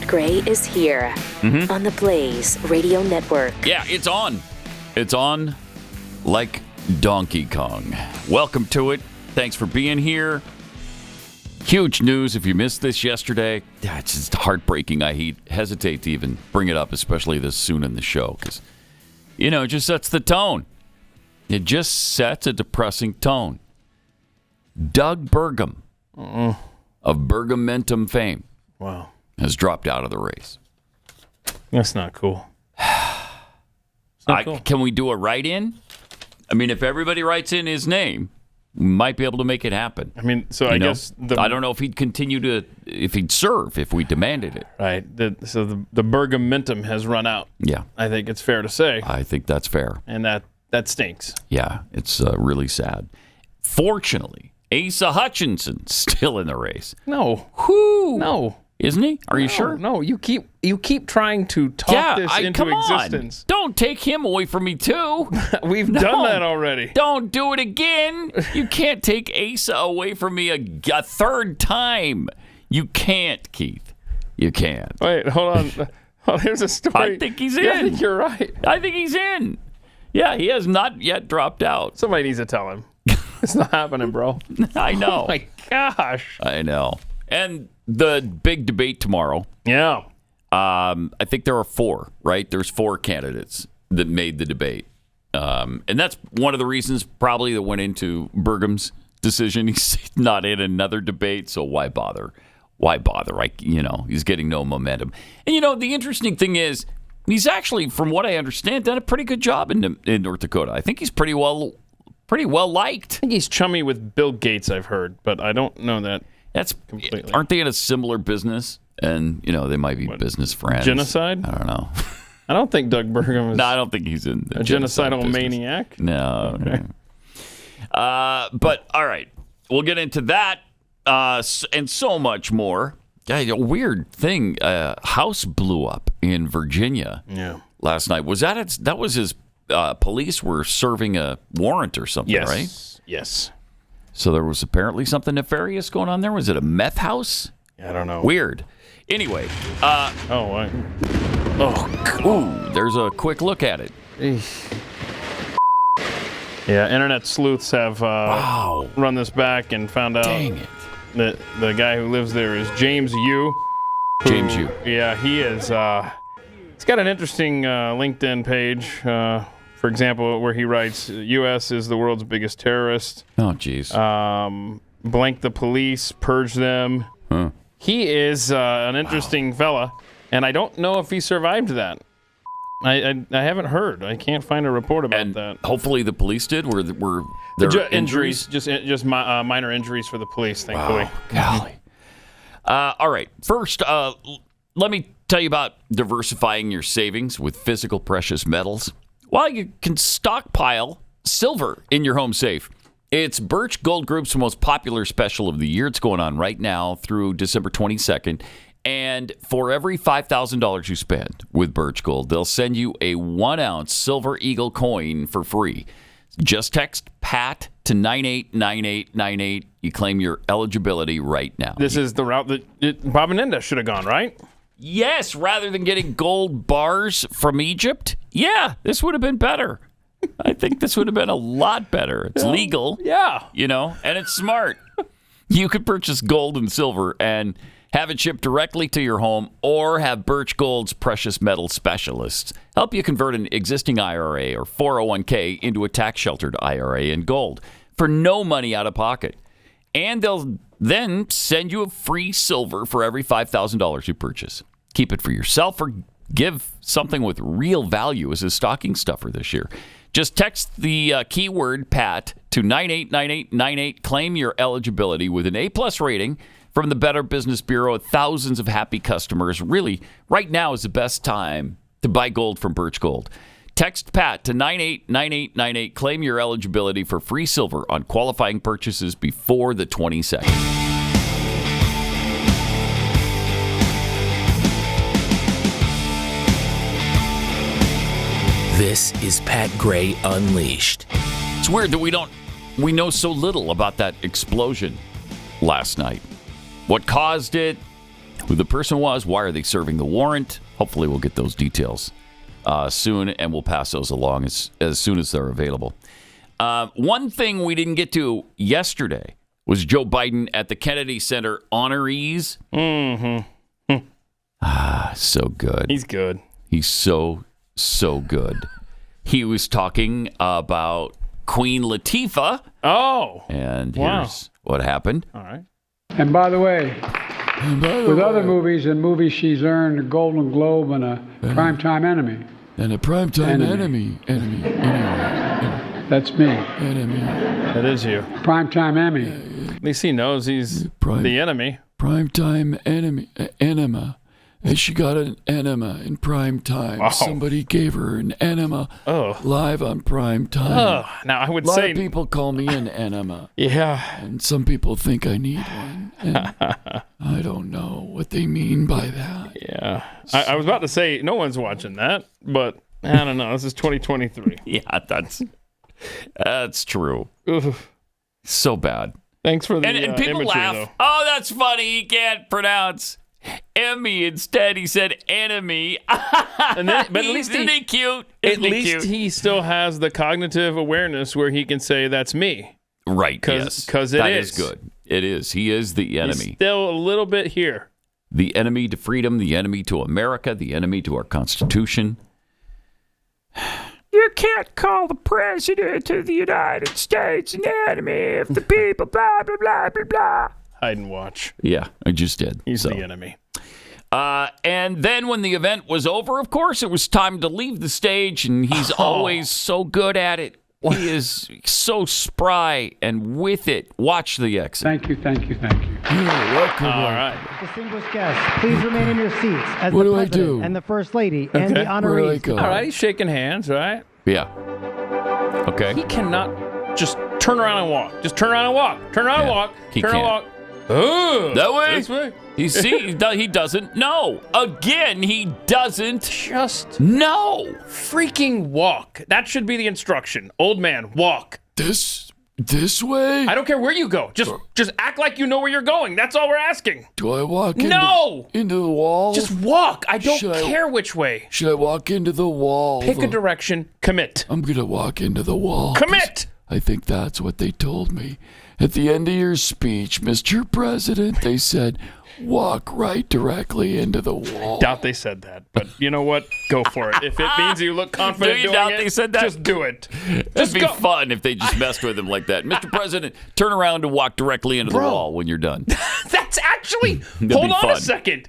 Gray is here on the Blaze Radio Network. Yeah, it's on. It's on like Donkey Kong. Welcome to it. Thanks for being here. Huge news if you missed this yesterday. It's just heartbreaking. I hesitate to even bring it up, especially this soon in the show, because, it just sets the tone. It just sets a depressing tone. Doug Burgum of Burgumentum fame has dropped out of the race. That's not cool. Cool. Can we do a write-in? I mean, if everybody writes in his name, we might be able to make it happen. I mean, so I guess... I don't know if he'd continue if he'd serve if we demanded it. Right. So the Burgumentum has run out. Yeah. I think it's fair to say. I think that's fair. And that stinks. Yeah, it's really sad. Fortunately, Asa Hutchinson's still in the race. No. Whoo! No. Isn't he? Are you sure? No, you keep trying to talk this into existence. Don't take him away from me too. We've done that already. Don't do it again. You can't take Asa away from me a third time. You can't, Keith. You can't. Wait, hold on. Oh, here's a story. I think he's in. Yeah, I think you're right. I think he's in. Yeah, he has not yet dropped out. Somebody needs to tell him. It's not happening, bro. I know. Oh, my gosh. I know. And the big debate tomorrow. Yeah. I think there are 4, right? There's 4 candidates that made the debate. And that's one of the reasons probably that went into Burgum's decision. He's not in another debate, so why bother? Why bother? He's getting no momentum. And, the interesting thing is, he's actually, from what I understand, done a pretty good job in North Dakota. I think he's pretty well liked. I think he's chummy with Bill Gates, I've heard, but I don't know that. Completely. Aren't they in a similar business? And, they might be business friends. Genocide? I don't know. I don't think Doug Burgum is... No, I don't think he's in the a genocidal business. maniac. No. Okay. But, all right. We'll get into that and so much more. A weird thing. House blew up in Virginia last night. That was his police were serving a warrant or something, right? Yes. So there was apparently something nefarious going on there. Was it a meth house? I don't know. Weird. Anyway. Ooh, there's a quick look at it. Yeah, internet sleuths have run this back and found out that the guy who lives there is James Yu. James Yu. Yeah, he is. He's got an interesting LinkedIn page. For example, where he writes, U.S. is the world's biggest terrorist. Oh, geez. Blank the police, purge them. Huh. He is an interesting fella, and I don't know if he survived that. I haven't heard. I can't find a report about that. Hopefully the police did. Were there injuries? Just minor injuries for the police, thankfully. Wow, golly. All right. First, let me tell you about diversifying your savings with physical precious metals. Well, you can stockpile silver in your home safe. It's Birch Gold Group's most popular special of the year. It's going on right now through December 22nd. And for every $5,000 you spend with Birch Gold, they'll send you a 1-ounce Silver Eagle coin for free. Just text PAT to 989898. You claim your eligibility right now. This is the route that Bob and Linda should have gone, right? Yes, rather than getting gold bars from Egypt. Yeah, this would have been better. I think this would have been a lot better. It's legal. Yeah. And it's smart. You could purchase gold and silver and have it shipped directly to your home, or have Birch Gold's precious metal specialists help you convert an existing IRA or 401k into a tax-sheltered IRA in gold for no money out of pocket. And they'll then send you a free silver for every $5,000 you purchase. Keep it for yourself or give something with real value as a stocking stuffer this year. Just text the keyword PAT to 989898. Claim your eligibility with an A+ rating from the Better Business Bureau. Thousands of happy customers. Really, right now is the best time to buy gold from Birch Gold. Text PAT to 989898. Claim your eligibility for free silver on qualifying purchases before the 22nd. This is Pat Gray Unleashed. It's weird that we know so little about that explosion last night. What caused it? who the person was, why are they serving the warrant. Hopefully we'll get those details soon, and we'll pass those along as soon as they're available. One thing we didn't get to yesterday was Joe Biden at the Kennedy Center honorees. So good. He's good. He's so good. He was talking about Queen Latifah. Oh. And here's what happened. All right. And by the way, with other movies she's earned a Golden Globe and a Primetime Emmy. And a Primetime enemy. That's me. Enemy. That is you. Primetime Emmy. At least he knows he's the enemy. Primetime enemy. Enema. And she got an enema in prime time. Wow. Somebody gave her an enema live on prime time. Oh, now I would a lot say of people call me an enema. Yeah. And some people think I need one. And I don't know what they mean by that. Yeah. I was about to say no one's watching that, but I don't know. This is 2023. Yeah, that's true. Oof. So bad. Thanks for the and people imagery, laugh. though. Oh, that's funny. He can't pronounce Emmy. Instead, he said enemy. But at least Isn't he cute? At least he still has the cognitive awareness where he can say that's me. Right. Yes. Because that is good. It is. He is the enemy. He's still a little bit here. The enemy to freedom, the enemy to America, the enemy to our Constitution. You can't call the president of the United States an enemy of the people, blah, blah, blah, blah, blah. Hide and watch. Yeah, I just did. He's the enemy. And then when the event was over, of course, it was time to leave the stage, and he's always so good at it. He is so spry and with it. Watch the exit. Thank you. You're welcome. All right. Distinguished guests, please remain in your seats as What the do I President do? and the First Lady and the Where do I honorees. go? All right. He's shaking hands, right? Yeah. Okay. He cannot just turn around and walk. Just turn around and walk. Turn around and walk. He turn around and can't. walk. Oh, That way? This way. You see, he doesn't know. Again, he doesn't Just know. freaking walk. That should be the instruction. Old man, walk. This way? I don't care where you go. Just act like you know where you're going. That's all we're asking. Do I walk No! into the wall? Just walk. I don't Should I- care which way. Should I walk into the wall? Pick a direction. Commit. I'm going to walk into the wall. Commit. I think that's what they told me. At the end of your speech, Mr. President, they said, walk right directly into the wall. Doubt they said that, but you know what? Go for it. If it means you look confident Do you doing doubt it, they said that? just do it. It'd be fun if they just messed with him like that. Mr. President, turn around and walk directly into the wall when you're done. That's actually. That'd Hold be on fun. a second.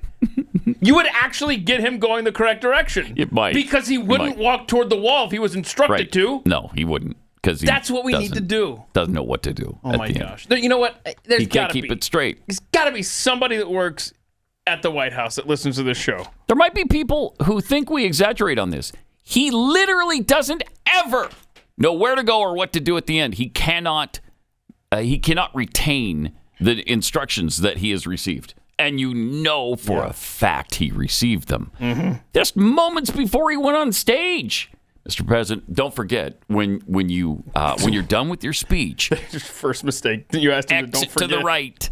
You would actually get him going the correct direction. It might. Because he wouldn't walk toward the wall if he was instructed Right. to. No, he wouldn't. Because That's what we need to do. Doesn't know what to do. Oh at my the end. gosh. You know what? There's He got can't to keep be. it straight. There's got to be somebody that works at the White House that listens to this show. There might be people who think we exaggerate on this. He literally doesn't ever know where to go or what to do at the end. He cannot retain the instructions that he has received. And you know for a fact he received them. Just moments before he went on stage. Mr. President, don't forget when you're done with your speech, First mistake. You asked him to don't exit to forget. the right.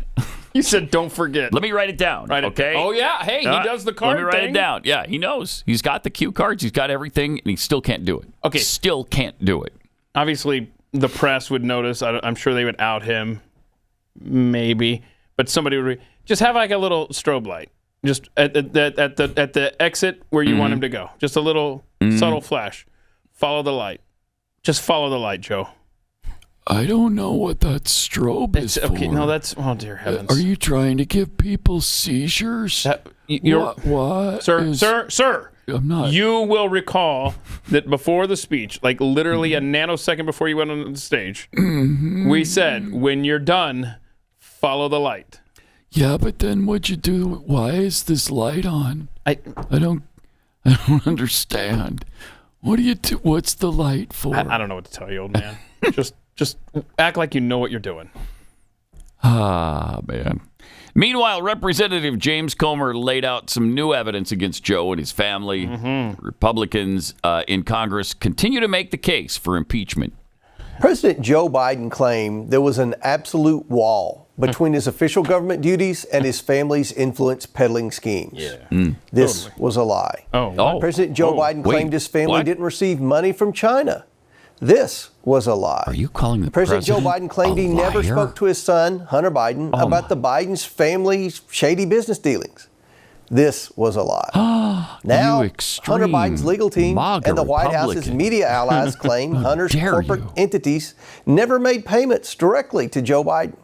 You said don't forget. Let me write it down. Write it- okay? Oh, yeah. Hey, he does the card Let me write thing. it down. Yeah, he knows. He's got the cue cards. He's got everything, and he still can't do it. Okay. Still can't do it. Obviously, the press would notice. I'm sure they would out him, maybe. But somebody would just have like a little strobe light, just at the exit where you want him to go. Just a little subtle flash. Follow the light. Just follow the light, Joe. I don't know what that strobe is for. Okay, no, that's oh dear heavens. Are you trying to give people seizures? You're, what? Sir. I'm not. You will recall that before the speech, like literally a nanosecond before you went on the stage, we said, when you're done, follow the light. Yeah, but then what'd you do? Why is this light on? I don't understand. What do you do? What's the light for? I don't know what to tell you, old man. Just act like you know what you're doing. Ah, man. Meanwhile, Representative James Comer laid out some new evidence against Joe and his family. Republicans in Congress continue to make the case for impeachment. President Joe Biden claimed there was an absolute wall between his official government duties and his family's influence peddling schemes. This was a lie. President Joe Biden claimed his family didn't receive money from China. This was a lie. Are you calling the President Joe Biden claimed he never spoke to his son, Hunter Biden, about the Biden's family's shady business dealings. This was a lie. Now, Hunter Biden's legal team and the White House's media allies claim Hunter's corporate entities never made payments directly to Joe Biden.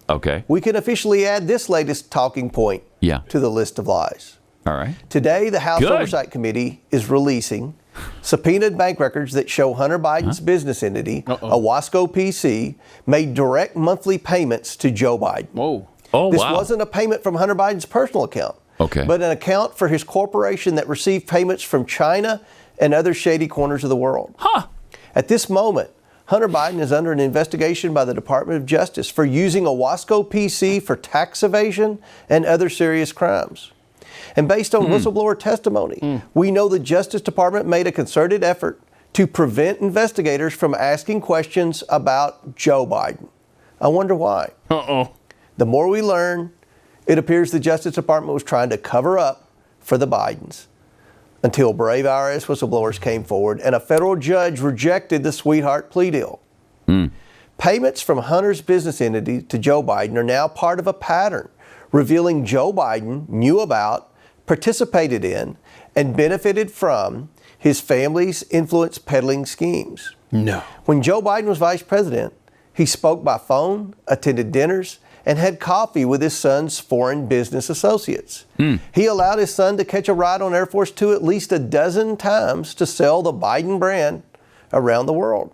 Okay. We can officially add this latest talking point to the list of lies. All right. Today, the House Oversight Committee is releasing subpoenaed bank records that show Hunter Biden's business entity, Owasco PC, made direct monthly payments to Joe Biden. This wasn't a payment from Hunter Biden's personal account, but an account for his corporation that received payments from China and other shady corners of the world. At this moment, Hunter Biden is under an investigation by the Department of Justice for using Owasco PC for tax evasion and other serious crimes. And based on whistleblower testimony, we know the Justice Department made a concerted effort to prevent investigators from asking questions about Joe Biden. I wonder why. The more we learn, it appears the Justice Department was trying to cover up for the Bidens until brave IRS whistleblowers came forward and a federal judge rejected the sweetheart plea deal. Payments from Hunter's business entity to Joe Biden are now part of a pattern revealing Joe Biden knew about, participated in, and benefited from his family's influence peddling schemes. When Joe Biden was vice president, he spoke by phone, attended dinners, and had coffee with his son's foreign business associates. He allowed his son to catch a ride on Air Force Two at least a dozen times to sell the Biden brand around the world.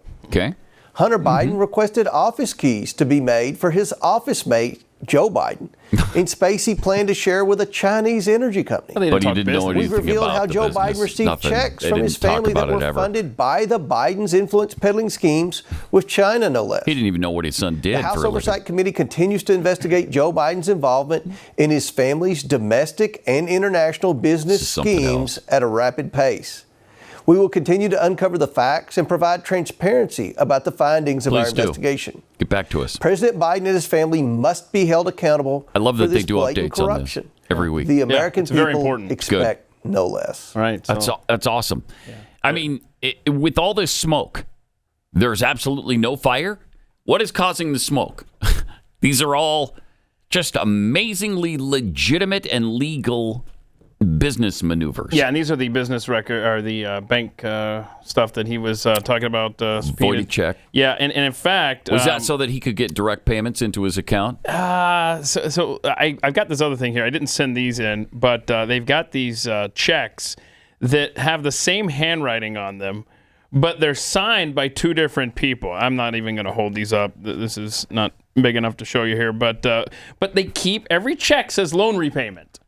Hunter Biden requested office keys to be made for his office mate, Joe Biden, in space he planned to share with a Chinese energy company. But he didn't know anything We've revealed about how the Joe business. Biden received Nothing. checks They from didn't his talk family that about it were ever. funded by the Biden's influence peddling schemes with China, no less. He didn't even know what his son did. The House for a living. Oversight Committee continues to investigate Joe Biden's involvement in his family's domestic and international business schemes at a rapid pace. We will continue to uncover the facts and provide transparency about the findings of our investigation. Get back to us. President Biden and his family must be held accountable. I love that for this they do blatant updates on this corruption. every week. The American people very important. expect no less. That's awesome. I mean, with all this smoke, there's absolutely no fire. What is causing the smoke? These are all just amazingly legitimate and legal business maneuvers. Yeah, and these are the business record or the bank stuff that he was talking about. Voided check. Yeah, and in fact, was that so that he could get direct payments into his account? So I've got this other thing here. I didn't send these in, but they've got these checks that have the same handwriting on them, but they're signed by two different people. I'm not even going to hold these up. This is not big enough to show you here, but they keep every check says loan repayment.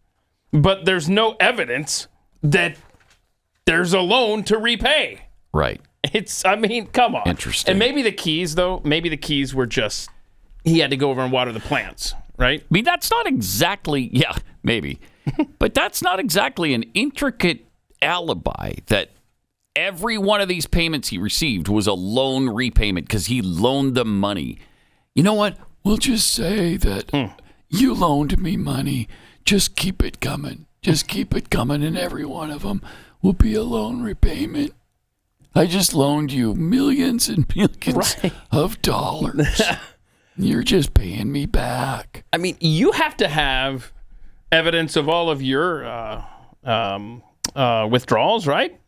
But there's no evidence that there's a loan to repay. Right. I mean, come on. Interesting. And maybe the keys, though, were just, he had to go over and water the plants, right? I mean, that's not exactly, maybe. But that's not exactly an intricate alibi that every one of these payments he received was a loan repayment because he loaned them money. You know what? We'll just say that you loaned me money. Just keep it coming. Just keep it coming, and every one of them will be a loan repayment. I just loaned you millions and millions of dollars. You're just paying me back. I mean, you have to have evidence of all of your withdrawals, right?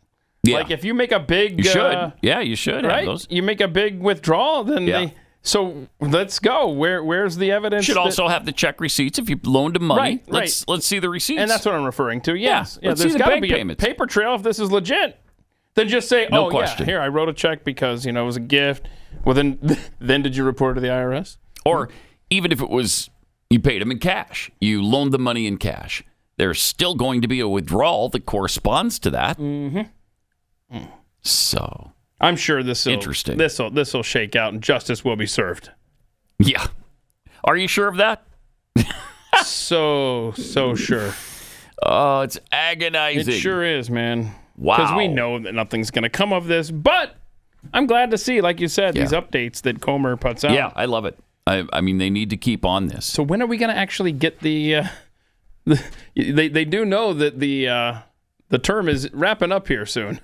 Yeah. Like if you make a big... You should. You should have those. You make a big withdrawal, then So let's go. Where's the evidence? Should also have the check receipts if you loaned him money. Right. Let's see the receipts. And that's what I'm referring to. Yes. Let's there's see the got to bank be payments. a paper trail if this is legit. Then just say, No question. here, I wrote a check because, it was a gift. Well, then did you report to the IRS? Or even if it was you paid him in cash, you loaned the money in cash, there's still going to be a withdrawal that corresponds to that. So I'm sure interesting. This will shake out and justice will be served. Yeah. Are you sure of that? So sure. Oh, it's agonizing. It sure is, man. Wow. Because we know that nothing's going to come of this, but I'm glad to see, like you said, these updates that Comer puts out. Yeah, I love it. I mean, they need to keep on this. So when are we going to actually get they do know that the term is wrapping up here soon.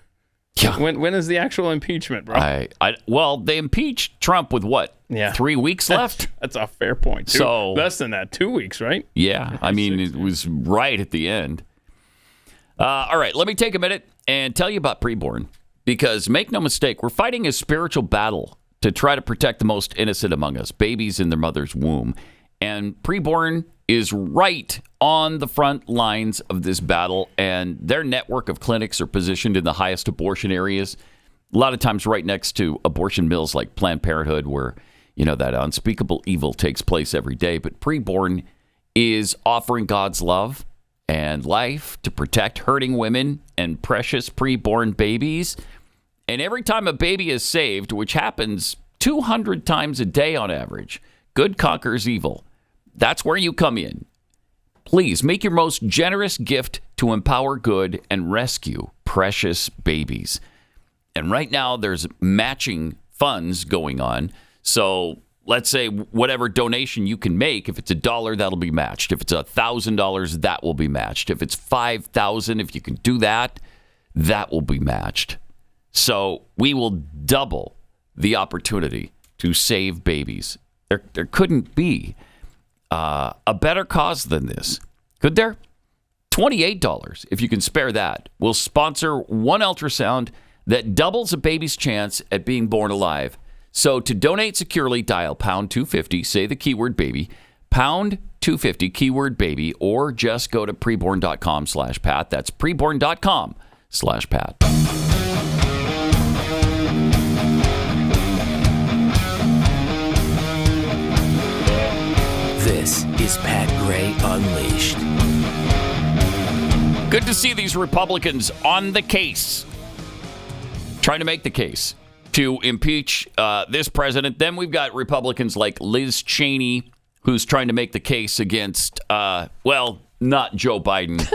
Yeah. When is the actual impeachment, bro? Well, they impeached Trump with what? Yeah. 3 weeks left? That's a fair point. So less than that, 2 weeks, right? Yeah. I mean, it was right at the end. All right, let me take a minute and tell you about preborn. Because make no mistake, we're fighting a spiritual battle to try to protect the most innocent among us, babies in their mother's womb. And preborn is right on the front lines of this battle, and their network of clinics are positioned in the highest abortion areas, a lot of times right next to abortion mills like Planned Parenthood, where, you know, that unspeakable evil takes place every day. But preborn is offering God's love and life to protect hurting women and precious preborn babies. And every time a baby is saved, which happens 200 times a day on average, good conquers evil. That's where you come in. Please make your most generous gift to empower good and rescue precious babies. And right now there's matching funds going on. So let's say whatever donation you can make, if it's $1, that'll be matched. If it's $1,000, that will be matched. If it's $5,000, if you can do that, that will be matched. So we will double the opportunity to save babies. There couldn't be a better cause than this. Could there? $28, if you can spare that, will sponsor one ultrasound that doubles a baby's chance at being born alive. So to donate securely, dial pound 250, say the keyword baby, pound 250, keyword baby, or just go to preborn.com/Pat. That's preborn.com/Pat. This is Pat Gray Unleashed. Good to see these Republicans on the case, trying to make the case to impeach this president. Then we've got Republicans like Liz Cheney, who's trying to make the case against, not Joe Biden,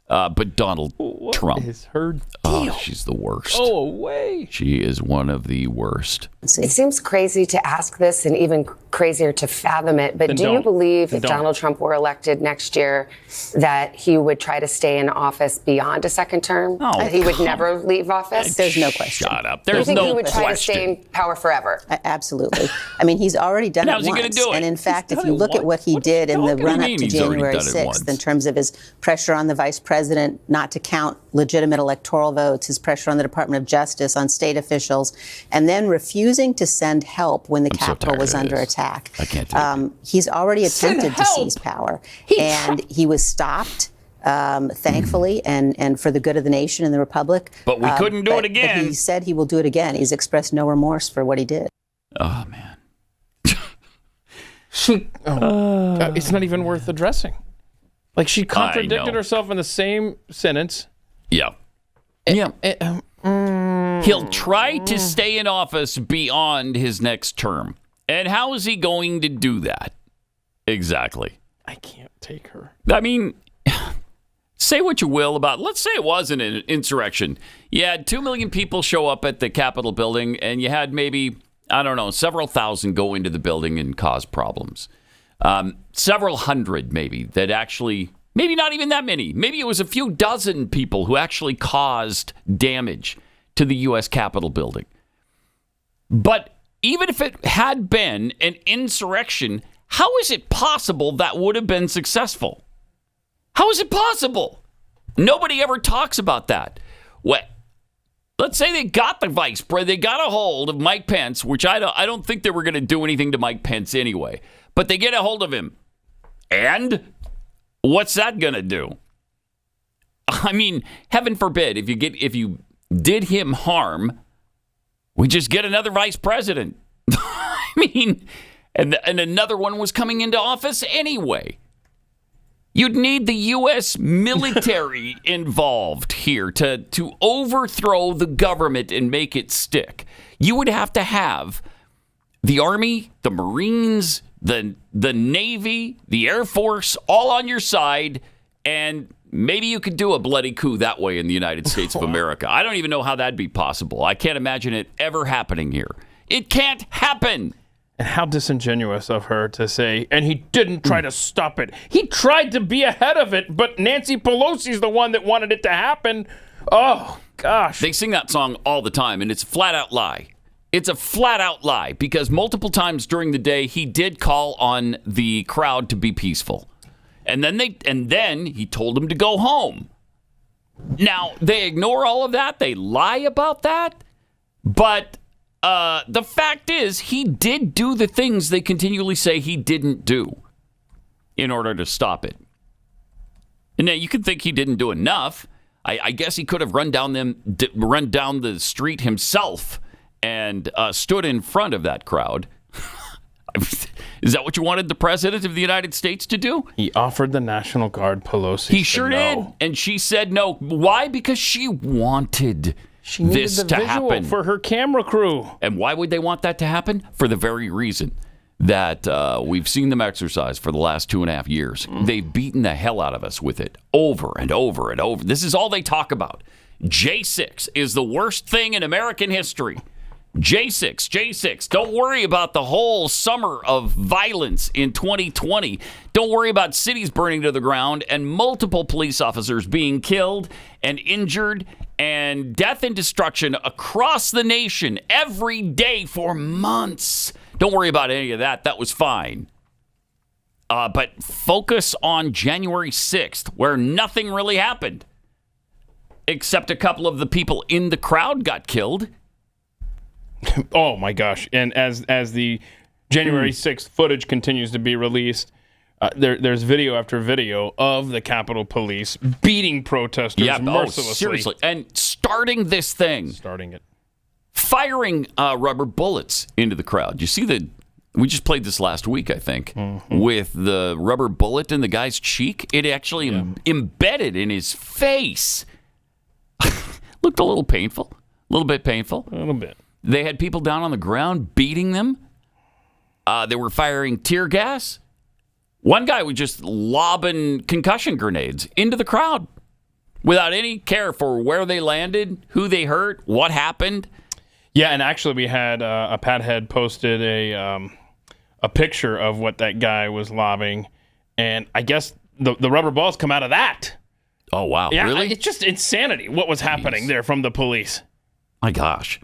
but Donald Trump. What is her deal? Oh, she's the worst. Oh, away. She is one of the worst. It seems crazy to ask this and even crazier to fathom it, but do you believe if Donald Trump were elected next year that he would try to stay in office beyond a second term? Oh, that he would never leave office? There's no question. Shut up. Do There's you think no he would question. try to stay in power forever? Absolutely. I mean, he's already done it How's he once. gonna do it? And in fact, He's if done you it look at what once? he What did in the do you run-up mean to he's already January done it 6th, once? in terms of his pressure on the vice president not to count legitimate electoral votes, his pressure on the Department of Justice, on state officials, and then refusing to send help when the Capitol was under attack. I can't do it. He's already attempted to seize power, and he was stopped. Thankfully, and for the good of the nation and the republic. But we couldn't do it But again. he said he will do it again. He's expressed no remorse for what he did. Oh, man. It's not even worth addressing. Like, she contradicted know. herself in the same sentence. Yeah. Yeah. He'll try to stay in office beyond his next term. And how is he going to do that? Exactly. I can't take her. I mean, say what you will about, let's say it was an insurrection. You had 2 million people show up at the Capitol building, and you had maybe, I don't know, several thousand go into the building and cause problems. Several hundred maybe that actually, maybe not even that many. Maybe it was a few dozen people who actually caused damage to the U.S. Capitol building. But even if it had been an insurrection, how is it possible that would have been successful? How is it possible? Nobody ever talks about that. What? Let's say they got the vice president, they got a hold of Mike Pence, which I don't think they were going to do anything to Mike Pence anyway. But they get a hold of him. And what's that going to do? I mean, heaven forbid, if you did him harm, we just get another vice president. I mean, and another one was coming into office anyway. You'd need the U.S. military involved here to overthrow the government and make it stick. You would have to have the Army, the Marines, the Navy, the Air Force, all on your side, and maybe you could do a bloody coup that way in the United States of America. I don't even know how that'd be possible. I can't imagine it ever happening here. It can't happen. And how disingenuous of her to say, and he didn't try to stop it. He tried to be ahead of it, but Nancy Pelosi's the one that wanted it to happen. Oh, gosh. They sing that song all the time, and it's a flat-out lie. It's a flat-out lie, because multiple times during the day, he did call on the crowd to be peaceful. And then he told them to go home. Now, they ignore all of that. They lie about that. But the fact is, he did do the things they continually say he didn't do in order to stop it. And now you could think he didn't do enough. I guess he could have run down the street himself and stood in front of that crowd. Is that what you wanted the president of the United States to do? He offered the National Guard Pelosi. He sure did, and she said no. Why? Because she wanted this to happen for her camera crew. And why would they want that to happen? For the very reason that we've seen them exercise for the last 2.5 years. They've beaten the hell out of us with it over and over and over. This is all they talk about. J6 is the worst thing in American history. J6. Don't worry about the whole summer of violence in 2020. Don't worry about cities burning to the ground and multiple police officers being killed and injured and death and destruction across the nation every day for months. Don't worry about any of that. That was fine. But focus on January 6th, where nothing really happened, except a couple of the people in the crowd got killed. Oh my gosh! And as the January 6th footage continues to be released, there's video after video of the Capitol Police beating protesters mercilessly. Seriously, and starting this thing, firing rubber bullets into the crowd. You see we just played this last week, I think, with the rubber bullet in the guy's cheek. It actually embedded in his face. Looked a little painful, a little bit painful, a little bit. They had people down on the ground beating them. They were firing tear gas. One guy was just lobbing concussion grenades into the crowd without any care for where they landed, who they hurt, what happened. Yeah, and actually we had a Pathead posted a picture of what that guy was lobbing, and I guess the rubber balls come out of that. Oh, wow. Yeah, really? It's just insanity what was happening there from the police. My gosh.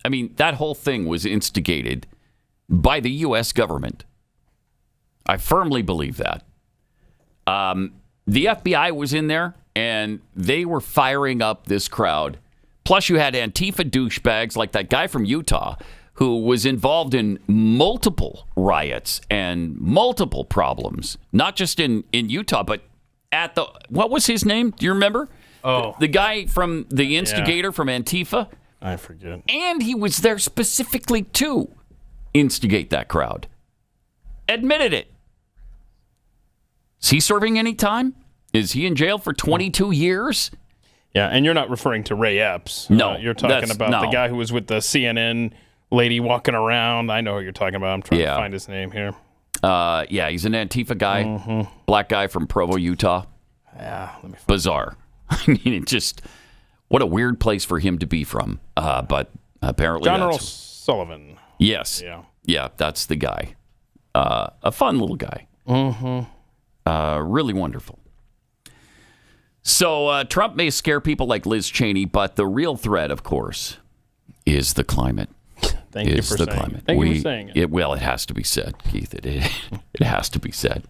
I mean, that whole thing was instigated by the U.S. government. I firmly believe that. The FBI was in there, and they were firing up this crowd. Plus, you had Antifa douchebags like that guy from Utah who was involved in multiple riots and multiple problems, not just in Utah, but at what was his name? Do you remember? Oh. The guy from the instigator from Antifa? I forget. And he was there specifically to instigate that crowd. Admitted it. Is he serving any time? Is he in jail for 22 years? Yeah, and you're not referring to Ray Epps. No. You're talking about the guy who was with the CNN lady walking around. I know who you're talking about. I'm trying to find his name here. He's an Antifa guy. Black guy from Provo, Utah. Yeah. Let me find Bizarre. I mean, it just... What a weird place for him to be from. But apparently John Earl Sullivan. Yes. Yeah, that's the guy. A fun little guy. Really wonderful. So Trump may scare people like Liz Cheney, but the real threat, of course, is the climate. Thank you for saying it. Well, it has to be said, Keith. It has to be said.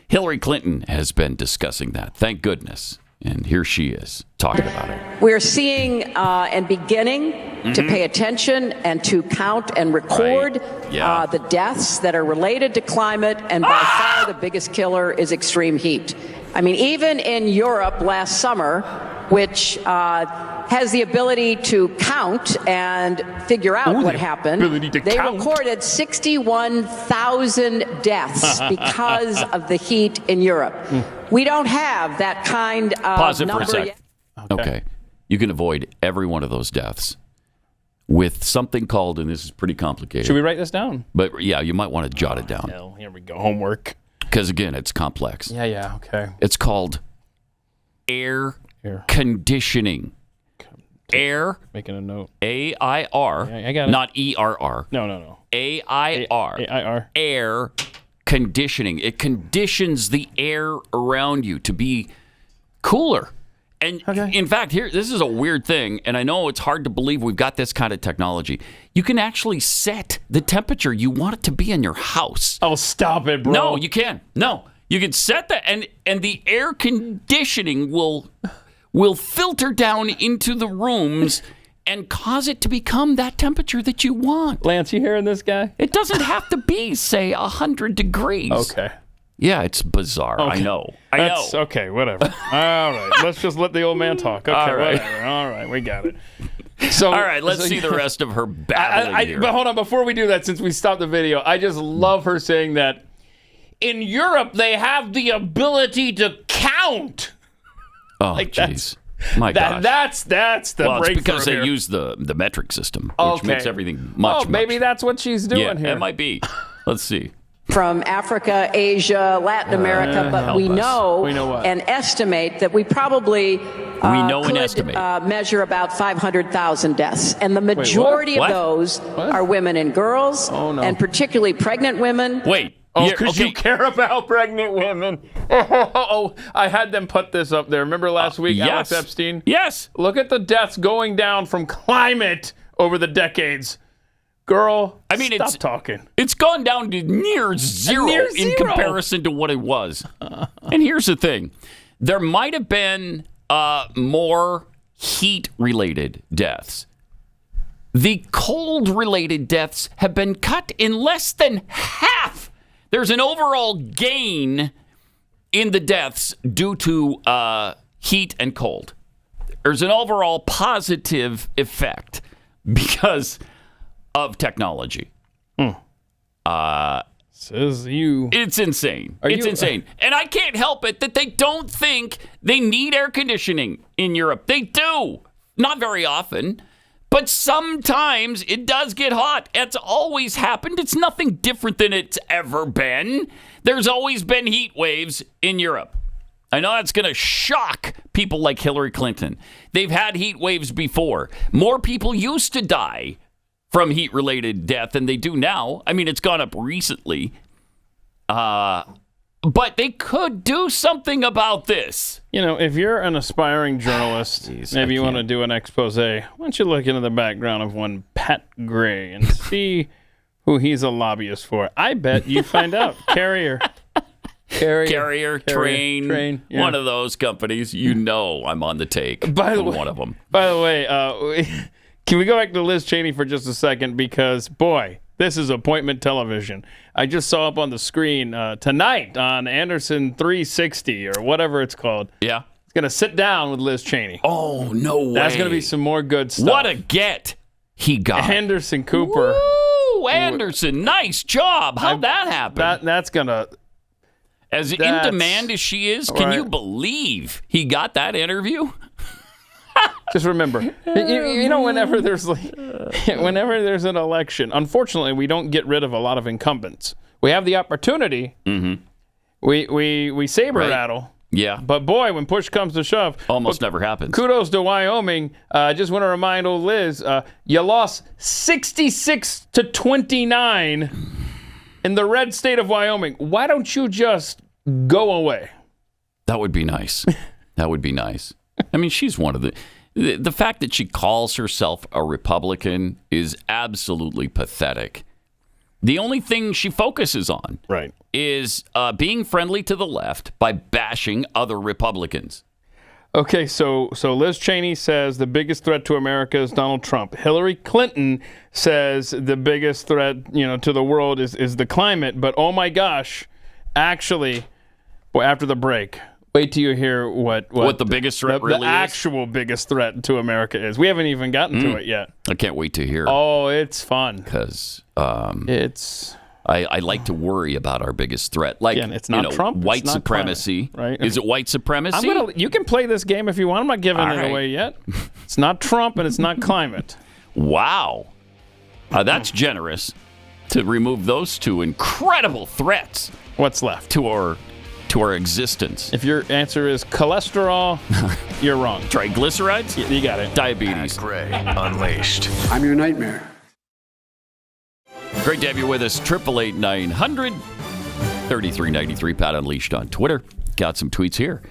Hillary Clinton has been discussing that. Thank goodness. And here she is talking about it. We're seeing and beginning to pay attention and to count and record the deaths that are related to climate. And by far the biggest killer is extreme heat. I mean, even in Europe last summer, which has the ability to count and figure out what happened, they recorded 61,000 deaths because of the heat in Europe. We don't have that kind of Pause it number for a sec. yet. Okay. You can avoid every one of those deaths with something called, and this is pretty complicated. Should we write this down? But yeah, you might want to jot it down. Hell, here we go. Homework. Because again, it's complex. Yeah, okay. It's called air conditioning. Air. Making a note. AIR. I got it. Not ERR. No. AIR. AIR. Air conditioning. It conditions the air around you to be cooler. And in fact, this is a weird thing, and I know it's hard to believe we've got this kind of technology. You can actually set the temperature you want it to be in your house. Oh, stop it, bro. No, you can. No. You can set that, and the air conditioning will filter down into the rooms and cause it to become that temperature that you want. Lance, you hearing this guy? It doesn't have to be, say, 100 degrees. Okay. Yeah, it's bizarre. Okay. I know. Okay, whatever. All right. Let's just let the old man talk. Okay, all right. Whatever. All right, we got it. So, all right, let's see the rest of her babbling here. But hold on, before we do that, since we stopped the video, I just love her saying that in Europe they have the ability to count. Oh, jeez. My gosh. That's the breakthrough. It's because here. they use the metric system, which makes everything much. Maybe that's what she's doing here. Yeah, it might be. Let's see. From Africa, Asia, Latin America, but we know and estimate that we probably could measure about 500,000 deaths. And the majority of those are women and girls, and particularly pregnant women. Because you care about pregnant women. I had them put this up there. Remember last week, Alex Epstein? Yes. Look at the deaths going down from climate over the decades. Girl, stop talking. It's gone down to near zero in comparison to what it was. And here's the thing. There might have been more heat-related deaths. The cold-related deaths have been cut in less than half. There's an overall gain in the deaths due to heat and cold. There's an overall positive effect because of technology. Says you. It's insane. It's insane. And I can't help it that they don't think they need air conditioning in Europe. They do. Not very often. But sometimes it does get hot. It's always happened. It's nothing different than it's ever been. There's always been heat waves in Europe. I know that's going to shock people like Hillary Clinton. They've had heat waves before. More people used to die from heat-related death than they do now. I mean, it's gone up recently. But they could do something about this. You know, if you're an aspiring journalist, maybe you want to do an expose, why don't you look into the background of one Pat Gray and see who he's a lobbyist for? I bet you find out. Carrier, Train. Yeah. One of those companies. You know I'm on the take one of them. By the way, can we go back to Liz Cheney for just a second? Because, boy, this is appointment television. I just saw up on the screen tonight on Anderson 360 or whatever it's called. Yeah. It's going to sit down with Liz Cheney. Oh, no way. That's going to be some more good stuff. What a get he got. Anderson Cooper. Woo, Anderson, nice job. How'd that happen? That's going to... As in demand as she is, can you believe he got that interview? Just remember, you know, whenever there's an election, unfortunately, we don't get rid of a lot of incumbents. We have the opportunity. Mm-hmm. We saber rattle. Yeah. But boy, when push comes to shove, almost never happens. Kudos to Wyoming. I just want to remind old Liz, you lost 66-29 in the red state of Wyoming. Why don't you just go away? That would be nice. That would be nice. I mean, she's one of the fact that she calls herself a Republican is absolutely pathetic. The only thing she focuses on is being friendly to the left by bashing other Republicans. Okay, so Liz Cheney says the biggest threat to America is Donald Trump. Hillary Clinton says the biggest threat, to the world is the climate. But oh my gosh, actually, after the break, wait till you hear what the biggest threat really is. The actual biggest threat to America is. We haven't even gotten to it yet. I can't wait to hear. Oh, it's fun because it's. I like to worry about our biggest threat, like again, it's not Trump, white it's not supremacy. Climate, right? Is it white supremacy? You can play this game if you want. I'm not giving it away yet. It's not Trump and it's not climate. Wow, that's generous to remove those two incredible threats. What's left to our to our existence. If your answer is cholesterol, you're wrong. Triglycerides? You got it. Diabetes. Pat Gray Unleashed. I'm your nightmare. Great to have you with us. 888-900-3393. Pat Unleashed on Twitter. Got some tweets here.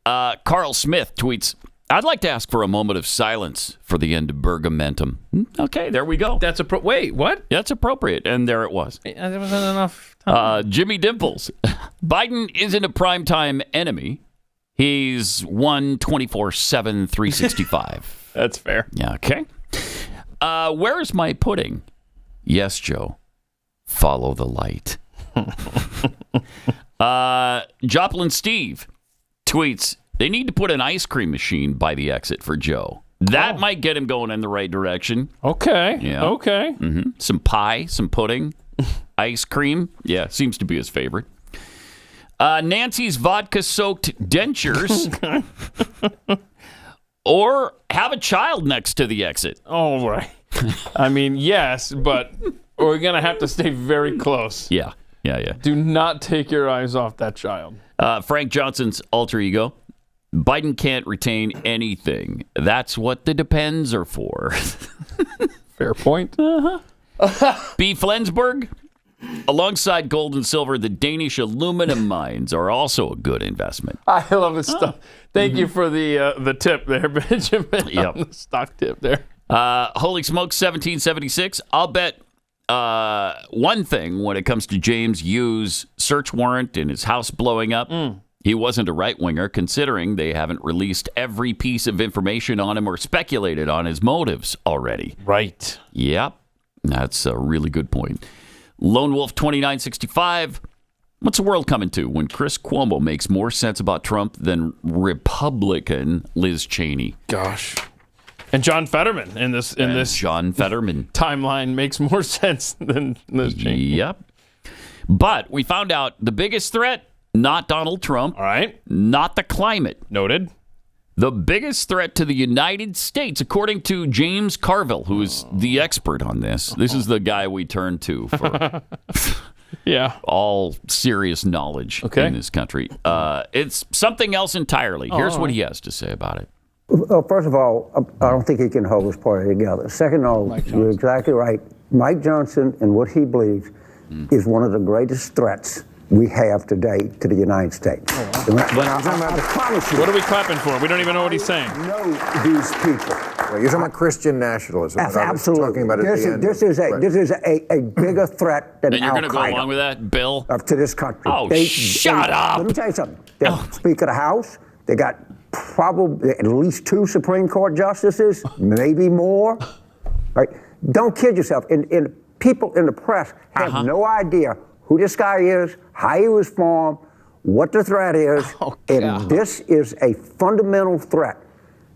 Carl Smith tweets, I'd like to ask for a moment of silence for the end of Bergamentum. Okay, there we go. That's wait, what? That's appropriate, and there it was. There wasn't enough time. Jimmy Dimples. Biden isn't a primetime enemy. He's 1/24/7, 365. That's fair. Yeah, okay. Where's my pudding? Yes, Joe. Follow the light. Joplin Steve tweets, they need to put an ice cream machine by the exit for Joe. That might get him going in the right direction. Okay. Yeah. Okay. Mm-hmm. Some pie, some pudding, ice cream. Yeah, seems to be his favorite. Nancy's vodka-soaked dentures. Or have a child next to the exit. All right. I mean, yes, but we're going to have to stay very close. Yeah. Do not take your eyes off that child. Frank Johnson's alter ego. Biden can't retain anything. That's what the depends are for. Fair point. B. Flensburg. Alongside gold and silver, the Danish aluminum mines are also a good investment. I love this stuff. Thank you for the tip there, Benjamin. Yep. On the stock tip there. Holy smokes, 1776. I'll bet one thing when it comes to James Yu's search warrant and his house blowing up. He wasn't a right-winger, considering they haven't released every piece of information on him or speculated on his motives already. Right. Yep. That's a really good point. Lone Wolf 2965. What's the world coming to when Chris Cuomo makes more sense about Trump than Republican Liz Cheney? Gosh. And John Fetterman in this John Fetterman timeline makes more sense than Liz Cheney. Yep. But we found out the biggest threat, not Donald Trump. All right. Not the climate. Noted. The biggest threat to the United States, according to James Carville, who is the expert on this. This is the guy we turn to for all serious knowledge in this country. It's something else entirely. Here's what he has to say about it. Well, first of all, I don't think he can hold this party together. Second of all, you're exactly right. Mike Johnson and what he believes is one of the greatest threats we have today to the United States. I promise you. What are we clapping for? We don't even know what he's saying. Know these people. Well, you're talking about Christian nationalism. Absolutely. Talking about This is a bigger threat than And you're Al going to go along with that, Bill? To this country. Oh, shut up. Let me tell you something. The Speaker of the House, they got probably at least 2 Supreme Court justices, maybe more. Right? Don't kid yourself. And people in the press have no idea who this guy is, how he was formed, what the threat is, and this is a fundamental threat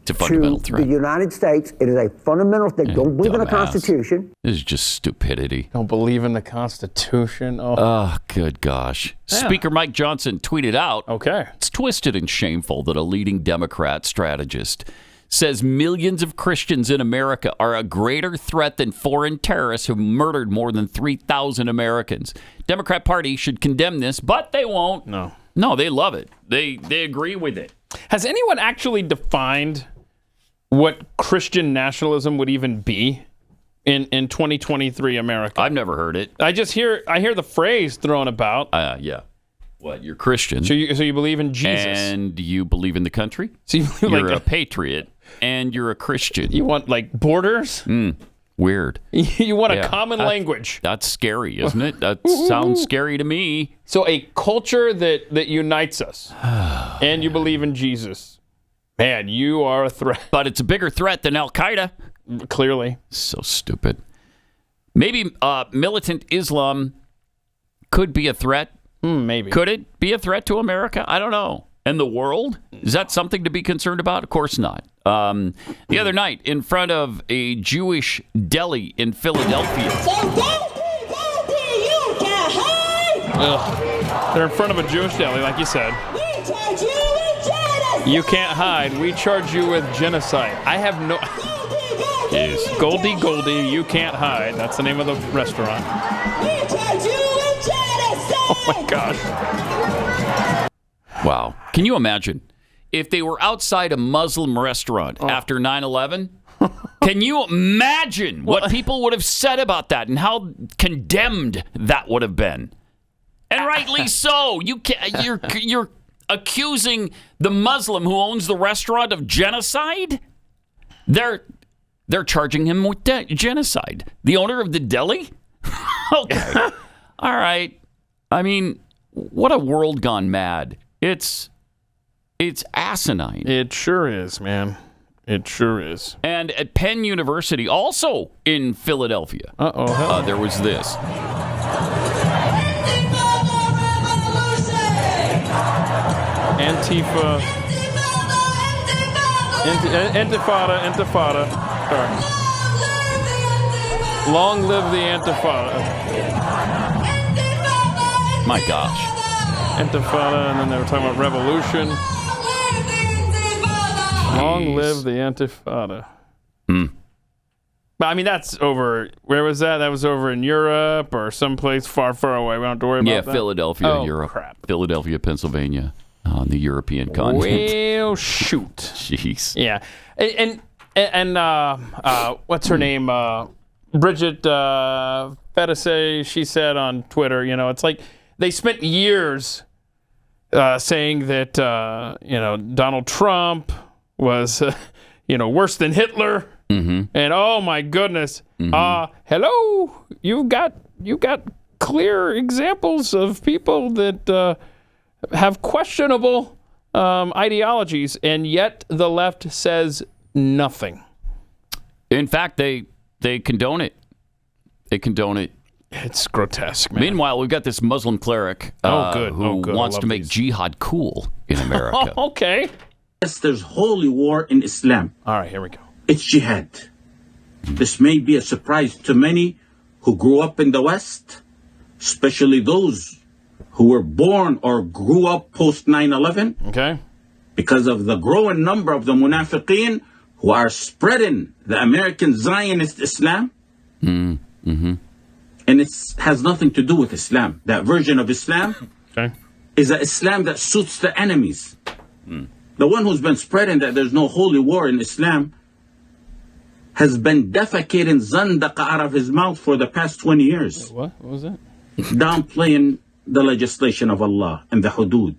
to the United States. It is a fundamental thing. Don't believe in the Constitution. This is just stupidity. Don't believe in the Constitution. Oh, good gosh. Yeah. Speaker Mike Johnson tweeted out, okay, it's twisted and shameful that a leading Democrat strategist says millions of Christians in America are a greater threat than foreign terrorists who murdered more than 3,000 Americans. Democrat Party should condemn this, but they won't. No, they love it. They agree with it. Has anyone actually defined what Christian nationalism would even be in 2023 America? I've never heard it. I hear the phrase thrown about. Yeah. What, you're Christian. So you believe in Jesus. And you believe in the country? So you're a patriot and you're a Christian. You want like borders? Weird. You want a common language. That's scary, isn't it? That sounds scary to me. So a culture that unites us and you believe in Jesus. Man, you are a threat. But it's a bigger threat than Al-Qaeda. Clearly. So stupid. Maybe militant Islam could be a threat. Maybe. Could it be a threat to America? I don't know. And the world? Is that something to be concerned about? Of course not. The other night, in front of a Jewish deli in Philadelphia. They're in front of a Jewish deli, like you said. You can't hide. We charge you with genocide. I have no... Yes. Goldie, you can't hide. That's the name of the restaurant. Oh my gosh. Wow. Can you imagine if they were outside a Muslim restaurant after 9/11? Can you imagine what people would have said about that and how condemned that would have been? And rightly so. You're accusing the Muslim who owns the restaurant of genocide? They're charging him with genocide. The owner of the deli? Okay. All right. I mean, what a world gone mad. It's asinine. It sure is, man. It sure is. And at Penn University, also in Philadelphia, there was this. Antifa. Intifada. Sorry. Long live the Antifada. My gosh. Intifada, and then they were talking about revolution. Long live the Antifada. But I mean, that's over. Where was that? That was over in Europe or someplace far, far away. We don't have to worry about that. Yeah, Philadelphia, Europe. Crap. Philadelphia, Pennsylvania, on the European continent. Well, shoot. Jeez. Yeah, and what's her name? Bridget Fedese. She said on Twitter, it's like they spent years saying that Donald Trump was worse than Hitler. And oh my goodness, hello, you've got clear examples of people that have questionable ideologies, and yet the left says nothing. In fact, they condone it. They condone it. It's grotesque, man. Meanwhile, we've got this Muslim cleric who wants to make jihad cool in America. Okay. Yes, there's holy war in Islam. All right, here we go. It's jihad. This may be a surprise to many who grew up in the West, especially those who were born or grew up post 9/11. Okay. Because of the growing number of the munafiqeen who are spreading the American Zionist Islam. And it has nothing to do with Islam. That version of Islam is an Islam that suits the enemies. The one who's been spreading that there's no holy war in Islam has been defecating zandaqa out of his mouth for the past 20 years. What was that? Downplaying the legislation of Allah and the hudud.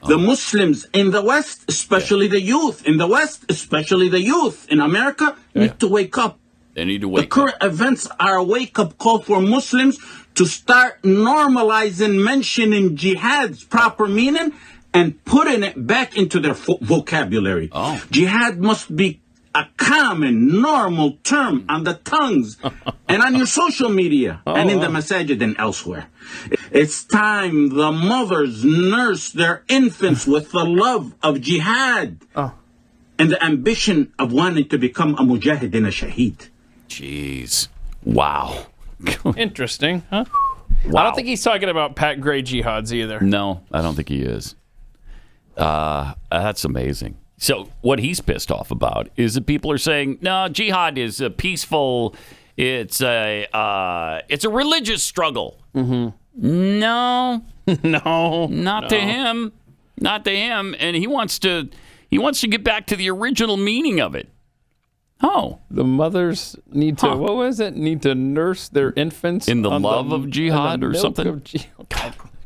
The Muslims in the West, especially the youth in the West, especially the youth in America, need to wake up. They need to wake up. The current events are a wake-up call for Muslims to start normalizing mentioning jihad's proper meaning and putting it back into their vocabulary. Jihad must be a common, normal term on the tongues and on your social media and in the masajid and elsewhere. It's time the mothers nurse their infants with the love of jihad and the ambition of wanting to become a mujahid and a shaheed. Jeez. Wow. Interesting, huh? Wow. I don't think he's talking about Pat Gray jihads either. No, I don't think he is. That's amazing. So what he's pissed off about is that people are saying, no, jihad is a peaceful, it's a religious struggle. No. No. Not to him. Not to him. And he wants to get back to the original meaning of it. Oh. The mothers need to, what was it? Need to nurse their infants in the love of jihad or something?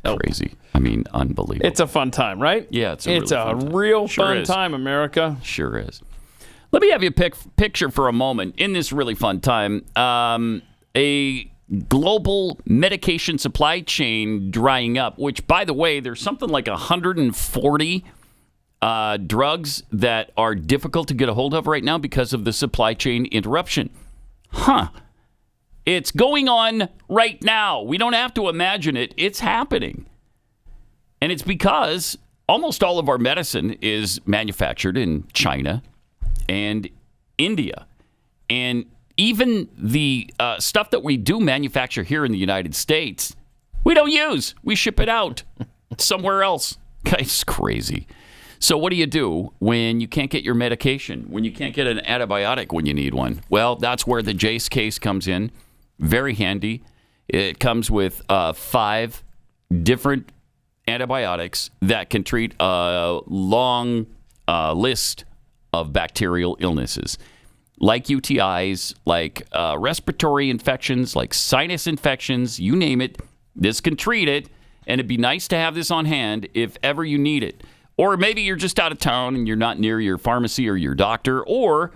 Crazy. I mean, unbelievable. It's a fun time, right? Yeah, it's a real fun time, America. Sure is. Let me have you picture for a moment, in this really fun time, a global medication supply chain drying up, which, by the way, there's something like 140 drugs that are difficult to get a hold of right now because of the supply chain interruption. It's going on right now. We don't have to imagine it. It's happening. And it's because almost all of our medicine is manufactured in China and India. And even the stuff that we do manufacture here in the United States, we don't use. We ship it out somewhere else. It's crazy. So what do you do when you can't get your medication, when you can't get an antibiotic when you need one? Well, that's where the Jace case comes in. Very handy. It comes with 5 different antibiotics that can treat a long list of bacterial illnesses, like UTIs, like respiratory infections, like sinus infections, you name it. This can treat it, and it'd be nice to have this on hand if ever you need it. Or maybe you're just out of town and you're not near your pharmacy or your doctor, or,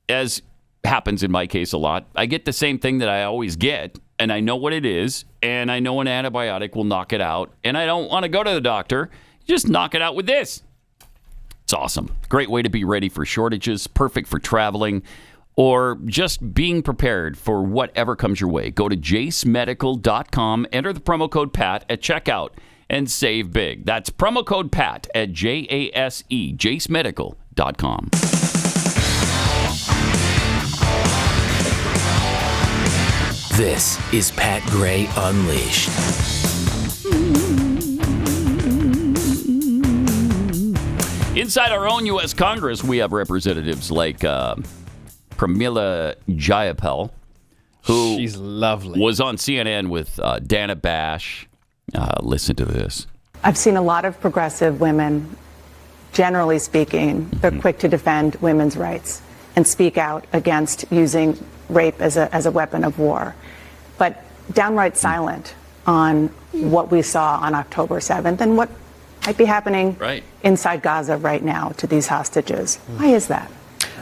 as happens in my case a lot, I get the same thing that I always get, and I know what it is, and I know an antibiotic will knock it out, and I don't want to go to the doctor. Just knock it out with this. It's awesome. Great way to be ready for shortages, perfect for traveling, or just being prepared for whatever comes your way. Go to jacemedical.com, enter the promo code PAT at checkout, and save big. That's promo code PAT at jacemedical.com. This is Pat Gray Unleashed. Inside our own U.S. Congress, we have representatives like Pramila Jayapal, who She's lovely. was on CNN with Dana Bash. Listen to this. I've seen a lot of progressive women, generally speaking, they're quick to defend women's rights and speak out against using rape as a weapon of war, but downright silent on what we saw on October 7th and what might be happening inside Gaza right now to these hostages. Why is that?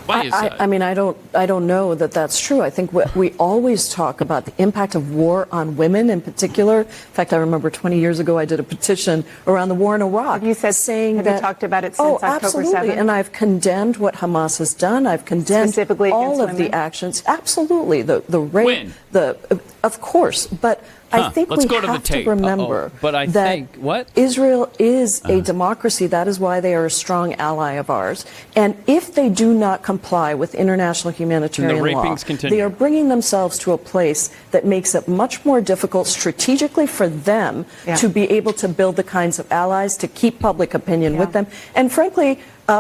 I mean, I don't know that that's true. I think we always talk about the impact of war on women in particular. In fact, I remember 20 years ago I did a petition around the war in Iraq. You said saying have that you talked about it since October absolutely. 7th? And I've condemned what Hamas has done. I've condemned Specifically all against of the women? actions. Absolutely, the rape, of course, but. I think Let's we go to the have to tape. remember But I that think, what? Israel is a democracy. That is why they are a strong ally of ours. And if they do not comply with international humanitarian law, rapings continue. they are bringing themselves to a place that makes it much more difficult strategically for them to be able to build the kinds of allies, to keep public opinion with them. And frankly,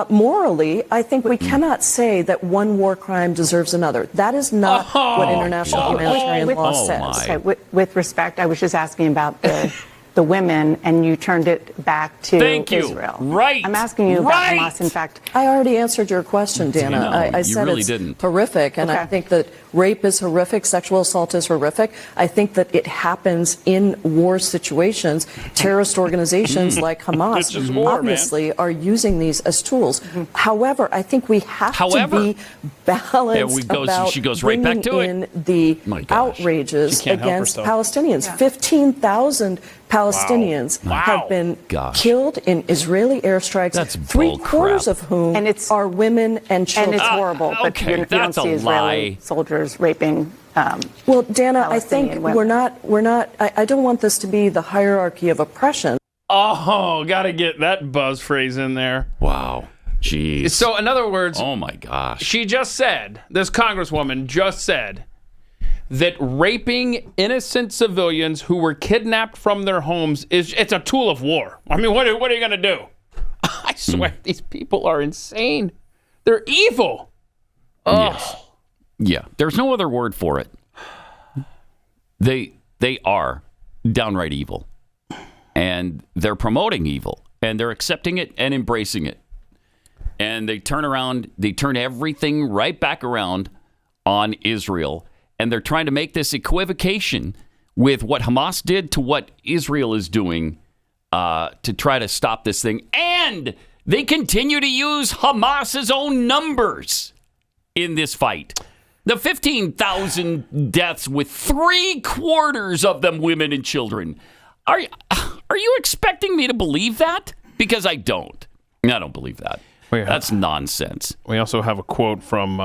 morally, I think we cannot say that one war crime deserves another. That is not what international humanitarian law says. Okay, with respect, I was just asking about the women, and you turned it back to Israel. Right. I'm asking you about Hamas. In fact, I already answered your question, Dana. I said really it's didn't. horrific, and I think that rape is horrific, sexual assault is horrific. I think that it happens in war situations. Terrorist organizations like Hamas obviously are using these as tools. However, I think we have to be balanced about she goes right back to bringing in the outrages against Palestinians. 15,000 Palestinians have been killed in Israeli airstrikes. That's 3/4 of whom are women and children. and it's horrible, but you don't see Israeli soldiers raping. Well, Dana, I think we're not. I don't want this to be the hierarchy of oppression. Oh, got to get that buzz phrase in there. Wow. Jeez. So, in other words, oh my gosh, she just said, this congresswoman just said that raping innocent civilians who were kidnapped from their homes it's a tool of war. I mean, what are you going to do? I swear, these people are insane. They're evil. Yes. Yeah, there's no other word for it. They are downright evil. And they're promoting evil. And they're accepting it and embracing it. And they turn everything right back around on Israel. And they're trying to make this equivocation with what Hamas did to what Israel is doing to try to stop this thing. And they continue to use Hamas's own numbers in this fight. The 15,000 deaths, with 3/4 of them women and children. Are you expecting me to believe that? Because I don't. I don't believe that. That's nonsense. We also have a quote from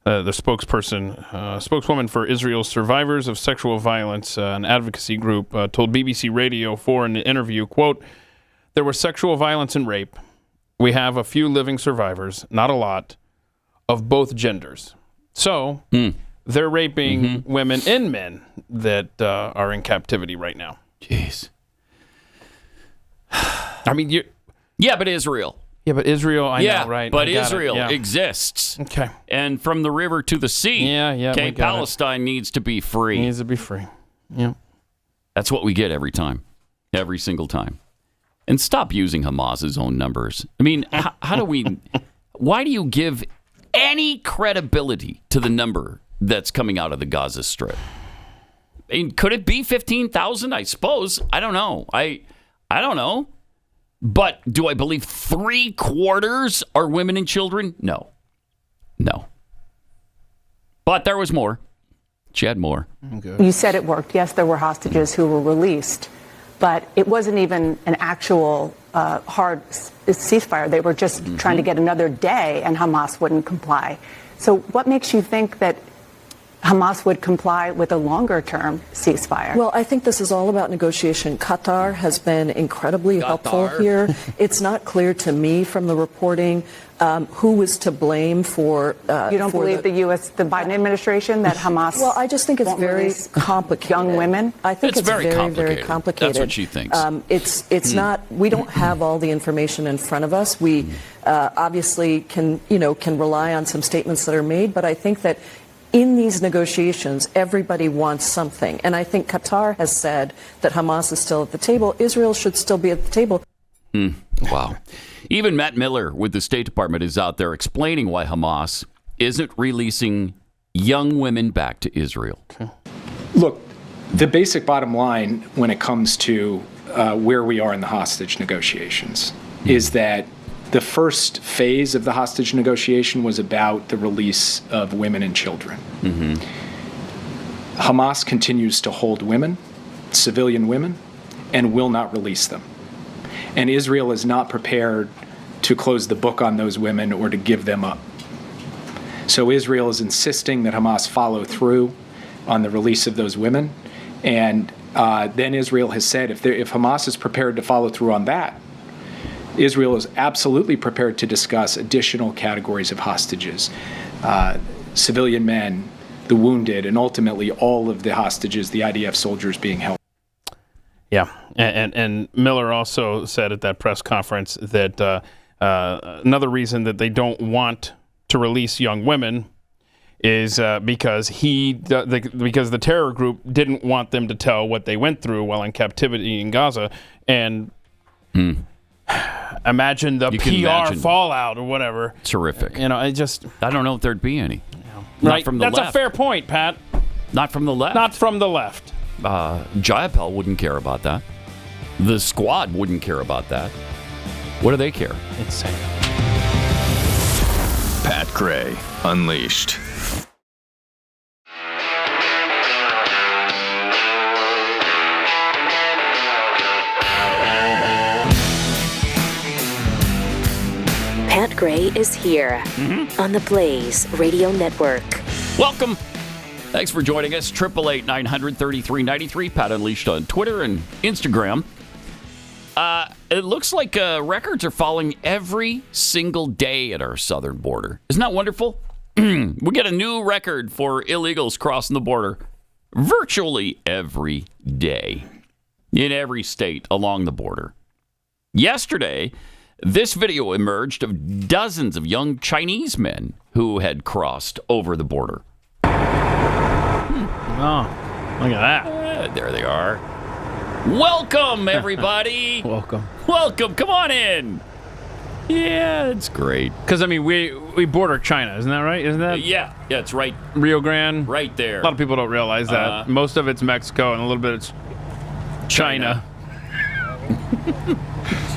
the spokeswoman for Israel's Survivors of Sexual Violence, an advocacy group, told BBC Radio 4 in an interview, quote, "There was sexual violence and rape. We have a few living survivors, not a lot, of both genders. So they're raping women and men that are in captivity right now." Jeez. I mean, but Israel. Yeah, but Israel, I know, right? But Israel exists. Okay. And from the river to the sea. Okay, Palestine needs to be free. Needs to be free. Yeah. That's what we get every time. every single time. And stop using Hamas's own numbers. I mean, how do we... Why do you give any credibility to the number that's coming out of the Gaza Strip? I mean, could it be 15,000? I suppose. I don't know. I don't know. But do I believe 3/4 are women and children? No. But there was more. She had more. Okay. You said it worked. Yes, there were hostages who were released, but it wasn't even an actual hard ceasefire. They were just trying to get another day, and Hamas wouldn't comply. So what makes you think that Hamas would comply with a longer-term ceasefire? Well, I think this is all about negotiation. Qatar has been incredibly helpful here. It's not clear to me from the reporting who was to blame for... you don't believe the Biden administration, that Hamas... Well, I just think it's very complicated. Young women? I think it's very, very complicated. That's what she thinks. It's not... We don't have all the information in front of us. We obviously can rely on some statements that are made, but I think that in these negotiations, everybody wants something. And I think Qatar has said that Hamas is still at the table. Israel should still be at the table. Wow. Even Matt Miller with the State Department is out there explaining why Hamas isn't releasing young women back to Israel. Look, the basic bottom line when it comes to where we are in the hostage negotiations is that the first phase of the hostage negotiation was about the release of women and children. Hamas continues to hold women, civilian women, and will not release them. And Israel is not prepared to close the book on those women or to give them up. So Israel is insisting that Hamas follow through on the release of those women. And then Israel has said if Hamas is prepared to follow through on that, Israel is absolutely prepared to discuss additional categories of hostages, civilian men, the wounded, and ultimately all of the hostages, the IDF soldiers being held. Yeah, and Miller also said at that press conference that another reason that they don't want to release young women is because because the terror group didn't want them to tell what they went through while in captivity in Gaza, and imagine the PR fallout or whatever. Terrific. I don't know if there'd be any. Right. That's a fair point, Pat. Not from the left. Not from the left. Jayapal wouldn't care about that. The squad wouldn't care about that. What do they care? Insane. Pat Gray Unleashed. Pat Gray is here on the Blaze Radio Network. Welcome. Thanks for joining us. 888-900-3393. Pat Unleashed on Twitter and Instagram. It looks like records are falling every single day at our southern border. Isn't that wonderful? We get a new record for illegals crossing the border virtually every day in every state along the border. Yesterday, this video emerged of dozens of young Chinese men who had crossed over the border. Oh, look at that. There they are. Welcome, everybody. Welcome. Come on in. Yeah, it's great. Because, we border China, isn't that right? Isn't that? Yeah, it's right. Rio Grande? Right there. A lot of people don't realize that. Most of it's Mexico and a little bit it's China.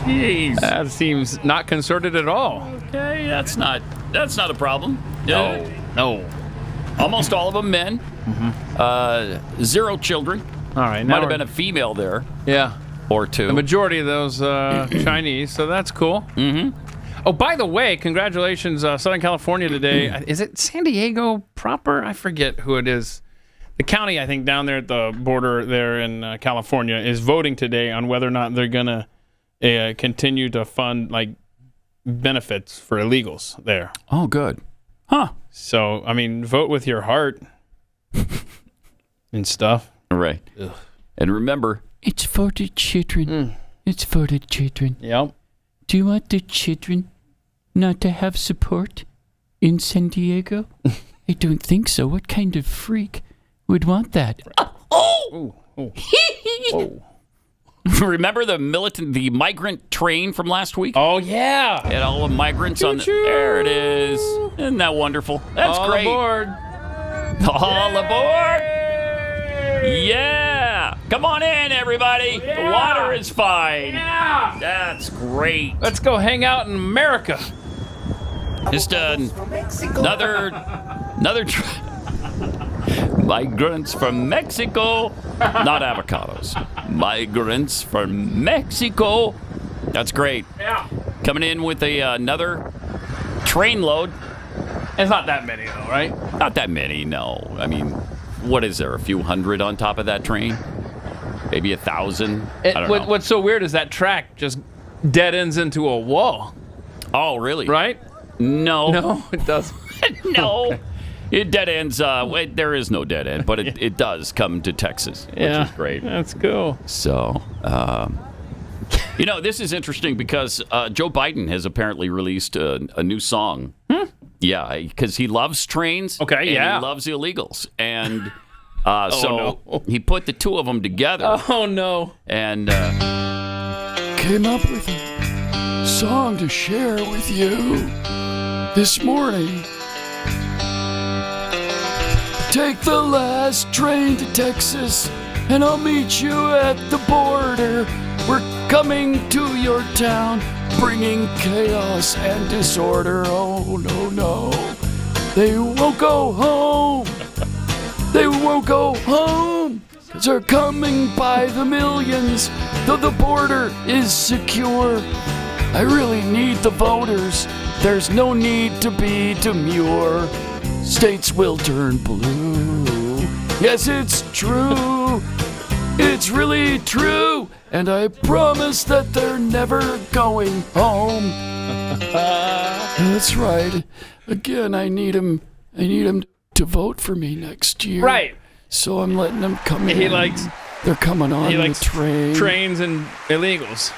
Jeez. That seems not concerted at all. Okay, that's not a problem. No. Almost all of them men. 0 children. All right. Might have been a female there. Yeah. Or 2. The majority of those Chinese, so that's cool. Oh, by the way, congratulations, Southern California today. Is it San Diego proper? I forget who it is. The county, I think, down there at the border there in California is voting today on whether or not they're going to continue to fund benefits for illegals there. Oh, good. Huh. So, vote with your heart and stuff. Right. Ugh. And remember, it's for the children. It's for the children. Yep. Do you want the children not to have support in San Diego? I don't think so. What kind of freak would want that? Oh! Ooh. Remember the migrant train from last week? Oh, yeah. And all the migrants on there it is. Isn't that wonderful? That's all great. Aboard. All aboard. Yeah. Come on in, everybody. Yeah. The water is fine. Yeah. That's great. Let's go hang out in America. Just another migrants from Mexico, not avocados. Migrants from Mexico. That's great. Yeah. Coming in with another train load. It's not that many, though, right? Not that many, no. I mean, what is there? A few hundred on top of that train? Maybe 1,000? I don't know. What's so weird is that track just dead ends into a wall. Oh, really? Right? No. No, it doesn't. No. It dead ends. There is no dead end, but it does come to Texas, which is great. That's cool. So, this is interesting because Joe Biden has apparently released a new song. Yeah, because he loves trains. Okay, and yeah. he loves illegals. And no. he put the two of them together. Oh, no. And came up with a song to share with you this morning. Take the last train to Texas, and I'll meet you at the border. We're coming to your town, bringing chaos and disorder. Oh, no. They won't go home. They won't go home. 'Cause they're coming by the millions, though the border is secure. I really need the voters. There's no need to be demure. States will turn blue. Yes, it's true. It's really true. And I promise that they're never going home. That's right. Again, I need them to vote for me next year. Right. So I'm letting them come in. They're coming on the train. Trains and illegals.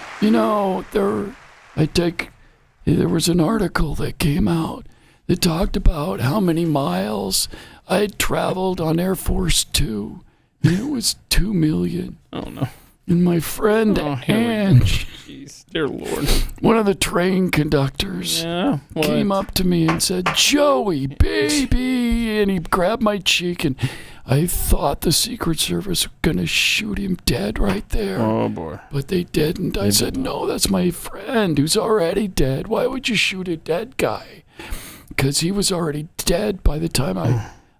There was an article that came out that talked about how many miles I'd traveled on Air Force Two. And it was 2 million. Oh, no. And my friend Ange, jeez, dear Lord, one of the train conductors, came up to me and said, "Joey, baby," and he grabbed my cheek, and I thought the Secret Service was going to shoot him dead right there. Oh, boy. But they didn't. I said, "No, that's my friend who's already dead. Why would you shoot a dead guy?" Because he was already dead by the time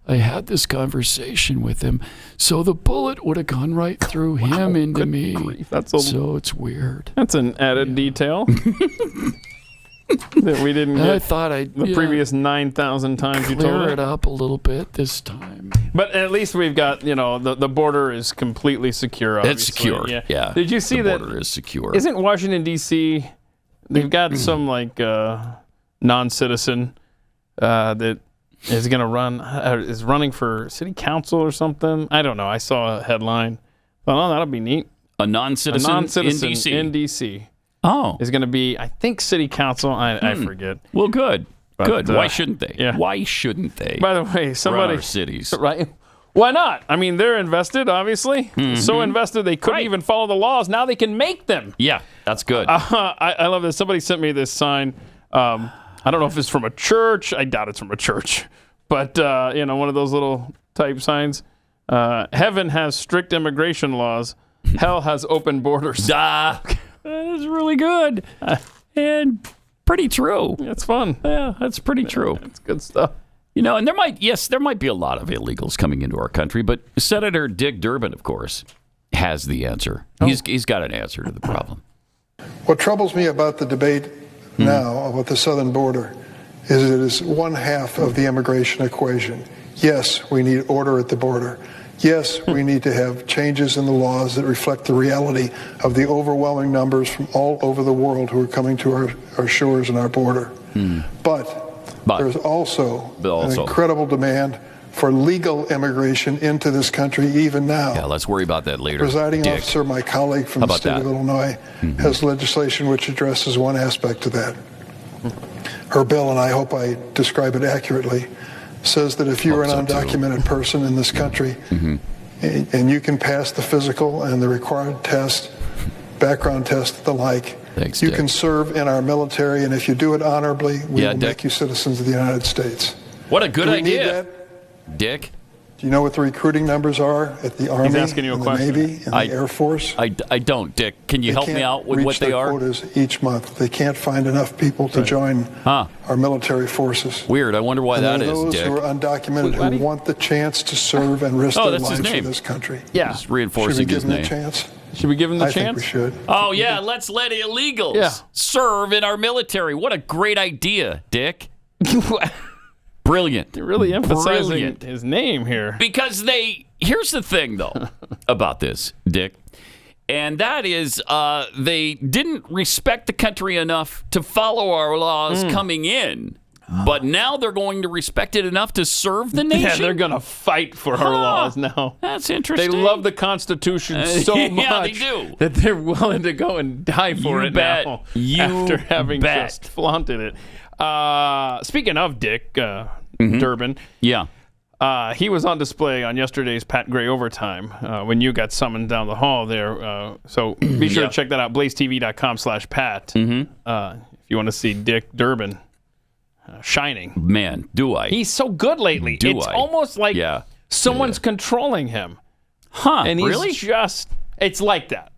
I had this conversation with him. So the bullet would have gone right through him into me. Grief. So it's weird. That's an added detail that we didn't get. I thought the previous 9,000 times you told clear it it up a little bit this time. But at least we've got, the border is completely secure. Obviously. It's secure. Yeah. Did you see the that? The border is secure. Isn't Washington D.C. They've got some non-citizen that is going to is running for city council or something. I don't know. I saw a headline. Oh, that'll be neat. A non-citizen in D.C. Oh. Is going to be, I think, city council. I forget. Well, good. But, good. Why shouldn't they? Yeah. Why shouldn't they? By the way, somebody. Run our cities. Right. Why not? I mean, they're invested, obviously. Mm-hmm. So invested they couldn't even follow the laws. Now they can make them. Yeah, that's good. I love this. Somebody sent me this sign. I don't know if it's from a church. I doubt it's from a church. But, one of those little type signs. Heaven has strict immigration laws. Hell has open borders. That is really good. And pretty true. It's fun. Yeah, that's pretty true. It's good stuff. And there might be a lot of illegals coming into our country, but Senator Dick Durbin, of course, has the answer. He's got an answer to the problem. What troubles me about the debate now about the southern border is it is one half of the immigration equation. Yes, we need order at the border. Yes, we need to have changes in the laws that reflect the reality of the overwhelming numbers from all over the world who are coming to our shores and our border. But there's also an incredible demand for legal immigration into this country even now. Yeah, let's worry about that later. Presiding Dick. officer, my colleague from the state of Illinois, has legislation which addresses one aspect of that. Her bill, and I hope I describe it accurately, says that if you are an undocumented person in this country and you can pass the physical and the required test, background test, the like. Thanks, you Dick. can serve in our military, and if you do it honorably, we will Dick. make you citizens of the United States. What a good Do we need idea, that? Dick. Do you know what the recruiting numbers are at the Army, asking you a and the question. Navy, and the Air Force? I don't, Dick. Can you help me out with what they their are? quotas each month. They can't find enough people to join our military forces. Weird. I wonder why And that there are is, those Dick. who are undocumented who want the chance to serve and risk their that's his lives for name. this country. Yeah. Just reinforcing Should we his give them name. a chance? Should we give them the I chance? think we should. Oh, yeah. Let's let illegals serve in our military. What a great idea, Dick. Brilliant. They're really emphasizing Brilliant. his name here. Because here's the thing, though, about this, Dick, and that is they didn't respect the country enough to follow our laws coming in, but now they're going to respect it enough to serve the nation. Yeah, they're going to fight for our laws now. That's interesting. They love the Constitution so Yeah, much they do. that they're willing to go and die for You it bet. now You after having bet. just flaunted it. Speaking of Dick Durbin, he was on display on yesterday's Pat Gray Overtime when you got summoned down the hall there. So be sure to check that out, blazetv.com/Pat, if you want to see Dick Durbin shining. Man, do I. He's so good lately. Do it's I? almost like someone's controlling him. Huh, And he's really? it's like that.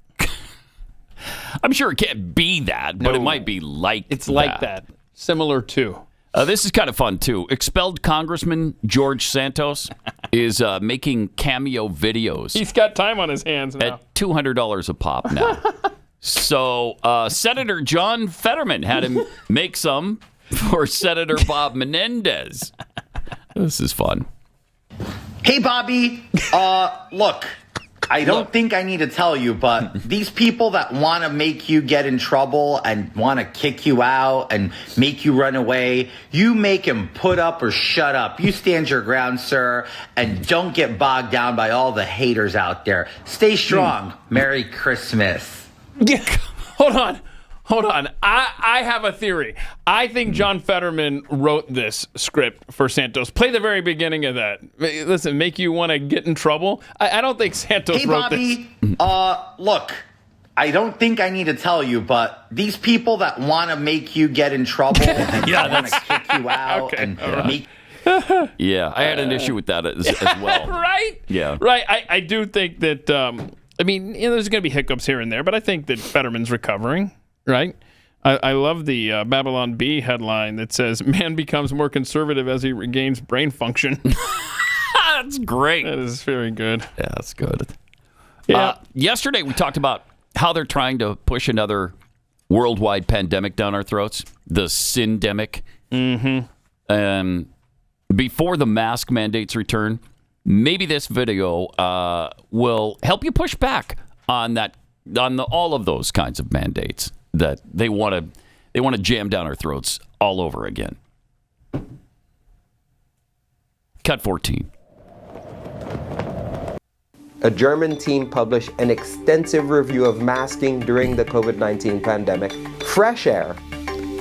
I'm sure it can't be that, but it might be like It's like that. Similar to. This is kind of fun, too. Expelled Congressman George Santos is making cameo videos. He's got time on his hands now. At $200 a pop now. So Senator John Fetterman had him make some for Senator Bob Menendez. This is fun. Hey, Bobby. Look, I don't think I need to tell you, but these people that want to make you get in trouble and want to kick you out and make you run away, you make them put up or shut up. You stand your ground, sir, and don't get bogged down by all the haters out there. Stay strong. Merry Christmas. Yeah. Hold on. I have a theory. I think John Fetterman wrote this script for Santos. Play the very beginning of that. Listen, make you want to get in trouble. I don't think Santos Hey, wrote this. Bobby. Look, I don't think I need to tell you, but these people that want to make you get in trouble and want to kick you out and make... Yeah, I had an issue with that as well. Right? Yeah. Right. I do think that, there's going to be hiccups here and there, but I think that Fetterman's recovering, right? I love the Babylon Bee headline that says, "Man becomes more conservative as he regains brain function." That's great. That is very good. Yeah, that's good. Yeah. Yesterday, we talked about how they're trying to push another worldwide pandemic down our throats, the syndemic. Mm-hmm. Before the mask mandates return, maybe this video will help you push back on that, on all of those kinds of mandates that they want to jam down our throats all over again. Cut 14. A German team published an extensive review of masking during the COVID-19 pandemic. Fresh air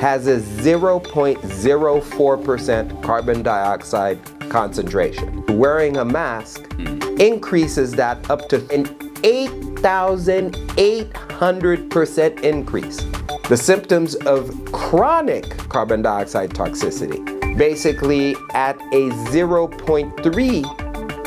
has a 0.04% carbon dioxide concentration. Wearing a mask increases that up to an 8,800% increase. The symptoms of chronic carbon dioxide toxicity, basically at a 0.3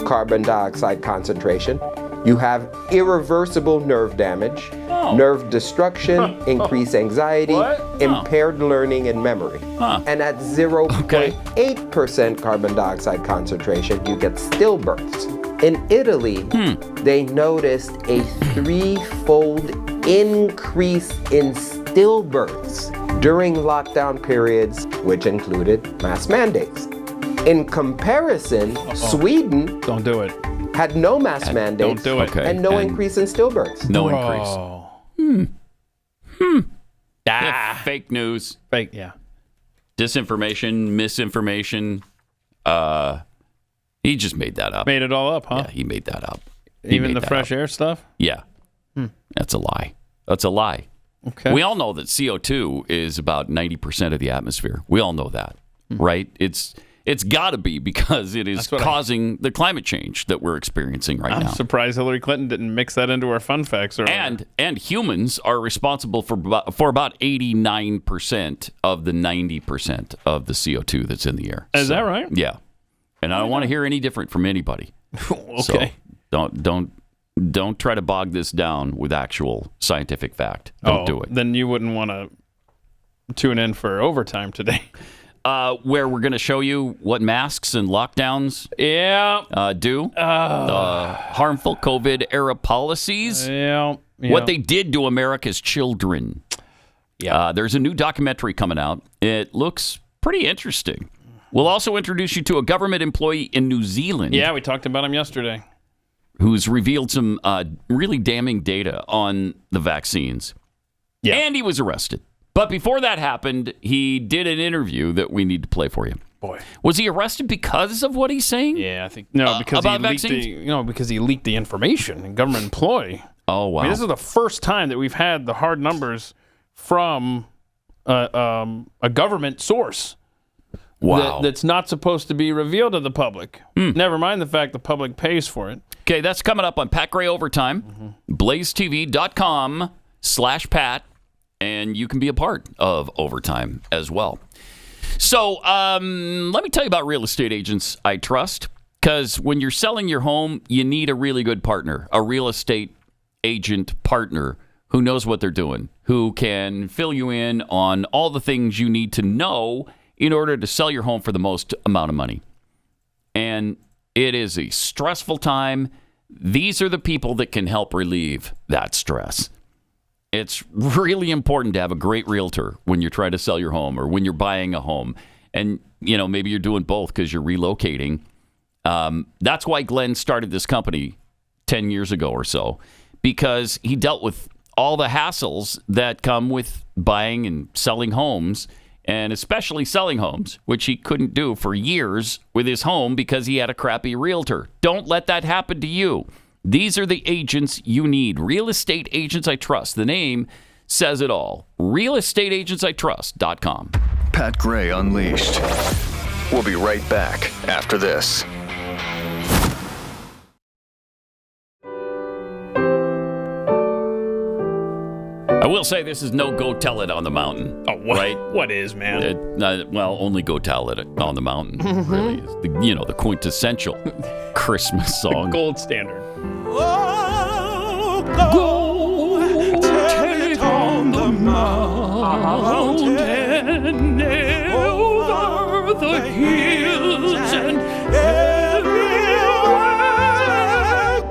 carbon dioxide concentration, you have irreversible nerve damage, nerve destruction, increased anxiety, impaired learning and memory. And at 0.8% carbon dioxide concentration, you get stillbirths. In Italy, they noticed a 3-fold increase in stillbirths during lockdown periods, which included mask mandates. In comparison, Sweden don't do it. Had no mask mandates don't do it. and no increase in stillbirths. No increase. Fake news. Fake, yeah. Disinformation, misinformation. He just made that up. Made it all up, huh? Yeah, he made that up. Even the fresh air stuff? Yeah. That's a lie. That's a lie. Okay. We all know that CO2 is about 90% of the atmosphere. We all know that, right? It's It's got to be because it is causing the climate change that we're experiencing right now. I'm surprised Hillary Clinton didn't mix that into her fun facts earlier. And humans are responsible for about 89% of the 90% of the CO2 that's in the air. Is that right? Yeah. And I don't want to hear any different from anybody. Okay. So don't try to bog this down with actual scientific fact. Don't do it. Then you wouldn't want to tune in for overtime today. Where we're going to show you what masks and lockdowns do. Harmful COVID-era policies. What they did to America's children. There's a new documentary coming out. It looks pretty interesting. We'll also introduce you to a government employee in New Zealand. Yeah, we talked about him yesterday. Who's revealed some really damning data on the vaccines. Yeah. And he was arrested. But before that happened, he did an interview that we need to play for you. Boy. Was he arrested because of what he's saying? Yeah, I think. No, because he leaked the information, a government employee. Oh, wow. I mean, this is the first time that we've had the hard numbers from a government source. Wow. That's not supposed to be revealed to the public. Never mind the fact the public pays for it. Okay, that's coming up on Pat Gray Overtime, blazetv.com/Pat, and you can be a part of Overtime as well. So let me tell you about real estate agents I trust, because when you're selling your home, you need a really good partner, a real estate agent partner who knows what they're doing, who can fill you in on all the things you need to know in order to sell your home for the most amount of money. And it is a stressful time. These are the people that can help relieve that stress. It's really important to have a great realtor when you're trying to sell your home or when you're buying a home. And, maybe you're doing both because you're relocating. That's why Glenn started this company 10 years ago or so, because he dealt with all the hassles that come with buying and selling homes, and especially selling homes, which he couldn't do for years with his home because he had a crappy realtor. Don't let that happen to you. These are the agents you need. Real Estate Agents I Trust. The name says it all. realestateagentsitrust.com. Pat Gray Unleashed. We'll be right back after this. I will say this is no Go Tell It on the Mountain. Oh, what? Right? What is, man? Only Go Tell It on the Mountain really is the quintessential Christmas song. Gold standard. Oh, go tell it on the mountain, over the hills and everywhere.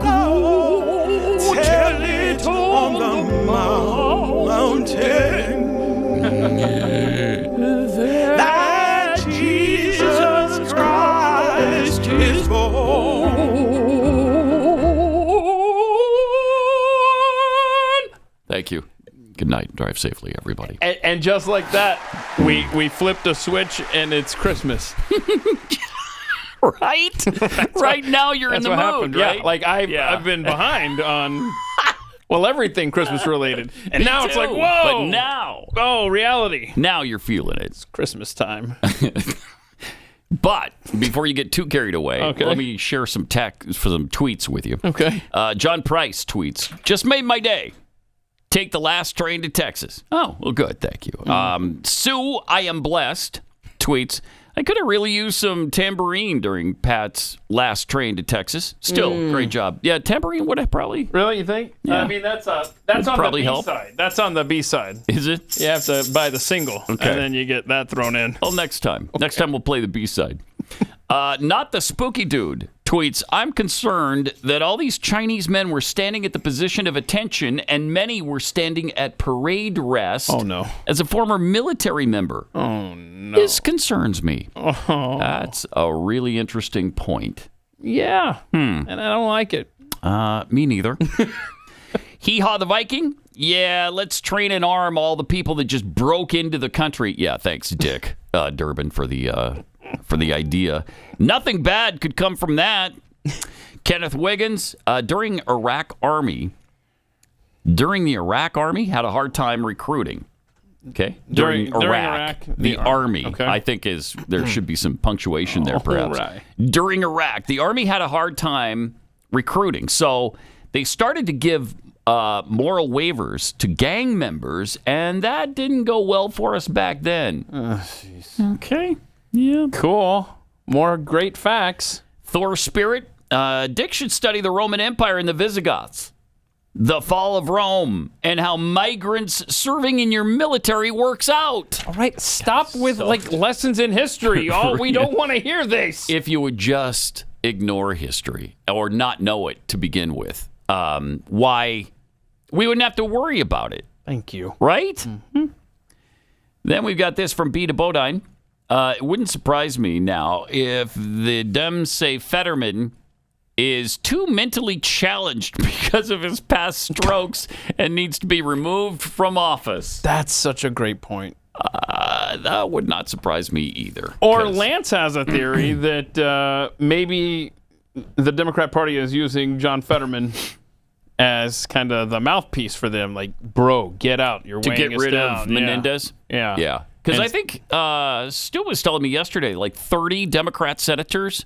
Go tell it on the mountain that Jesus Christ is born. Thank you. Good night. Drive safely, everybody. And just like that, we flipped a switch and it's Christmas. Right? Right now you're in the mood, happened, right? Yeah, like I've been behind on everything Christmas related. And now it's like, whoa. But now. Oh, reality. Now you're feeling it. It's Christmas time. But before you get too carried away, let me share some tweets with you. Okay. John Price tweets, just made my day. Take the last train to Texas. Oh, well, good. Thank you. Sue, I am blessed, tweets, I could have really used some tambourine during Pat's last train to Texas. Still, great job. Yeah, tambourine would have probably... Really, you think? Yeah. I mean, that's on the B-side. That's on the B-side. Is it? You have to buy the single, and then you get that thrown in. Well, next time. Okay. Next time we'll play the B-side. Not the spooky dude tweets, I'm concerned that all these Chinese men were standing at the position of attention and many were standing at parade rest. Oh, no. As a former military member. Oh, no. This concerns me. Oh. That's a really interesting point. Yeah. And I don't like it. Me neither. Hee-haw the Viking? Yeah, let's train and arm all the people that just broke into the country. Yeah, thanks, Dick Durbin, for the idea. Nothing bad could come from that. Kenneth Wiggins, during the Iraq Army, had a hard time recruiting. Okay. During Iraq. Iraq, The Army, okay. I think, there should be some punctuation there, perhaps. right. During Iraq, the Army had a hard time recruiting. So they started to give moral waivers to gang members, and that didn't go well for us back then. Okay. Yeah. Cool. More great facts. Thor Spirit. Dick should study the Roman Empire and the Visigoths, the fall of Rome, and how migrants serving in your military works out. All right, stop with lessons in history. Oh, we don't want to hear this. If you would just ignore history or not know it to begin with, why we wouldn't have to worry about it. Thank you. Right? Mm-hmm. Then we've got this from B to Bodine. It wouldn't surprise me now if the Dems say Fetterman is too mentally challenged because of his past strokes and needs to be removed from office. That's such a great point. That would not surprise me either. Or Lance has a theory that maybe the Democrat Party is using John Fetterman as kind of the mouthpiece for them. Like, bro, get out. You're to weighing get us rid down. of Menendez? Yeah. Yeah. Because I think Stu was telling me yesterday, like 30 Democrat senators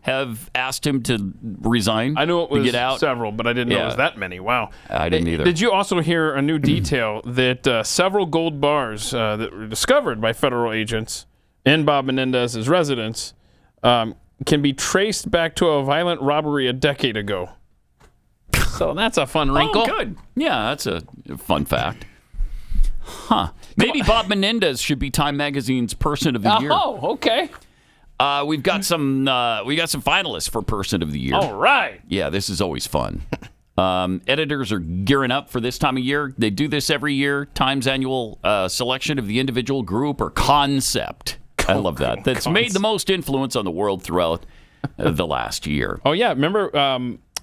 have asked him to resign. I knew it was to get out. several, but I didn't know it was that many. Wow. I didn't either. Did you also hear a new detail that several gold bars that were discovered by federal agents in Bob Menendez's residence can be traced back to a violent robbery a decade ago? So that's a fun wrinkle. Oh, good. Yeah, that's a fun fact. Huh. Maybe Bob Menendez should be Time Magazine's Person of the Year. Oh, okay. We've got some finalists for Person of the Year. All right. Yeah, this is always fun. Editors are gearing up for this time of year. They do this every year. Time's annual selection of the individual, group, or concept. I love that. That's made the most influence on the world throughout the last year. Oh, yeah. Remember,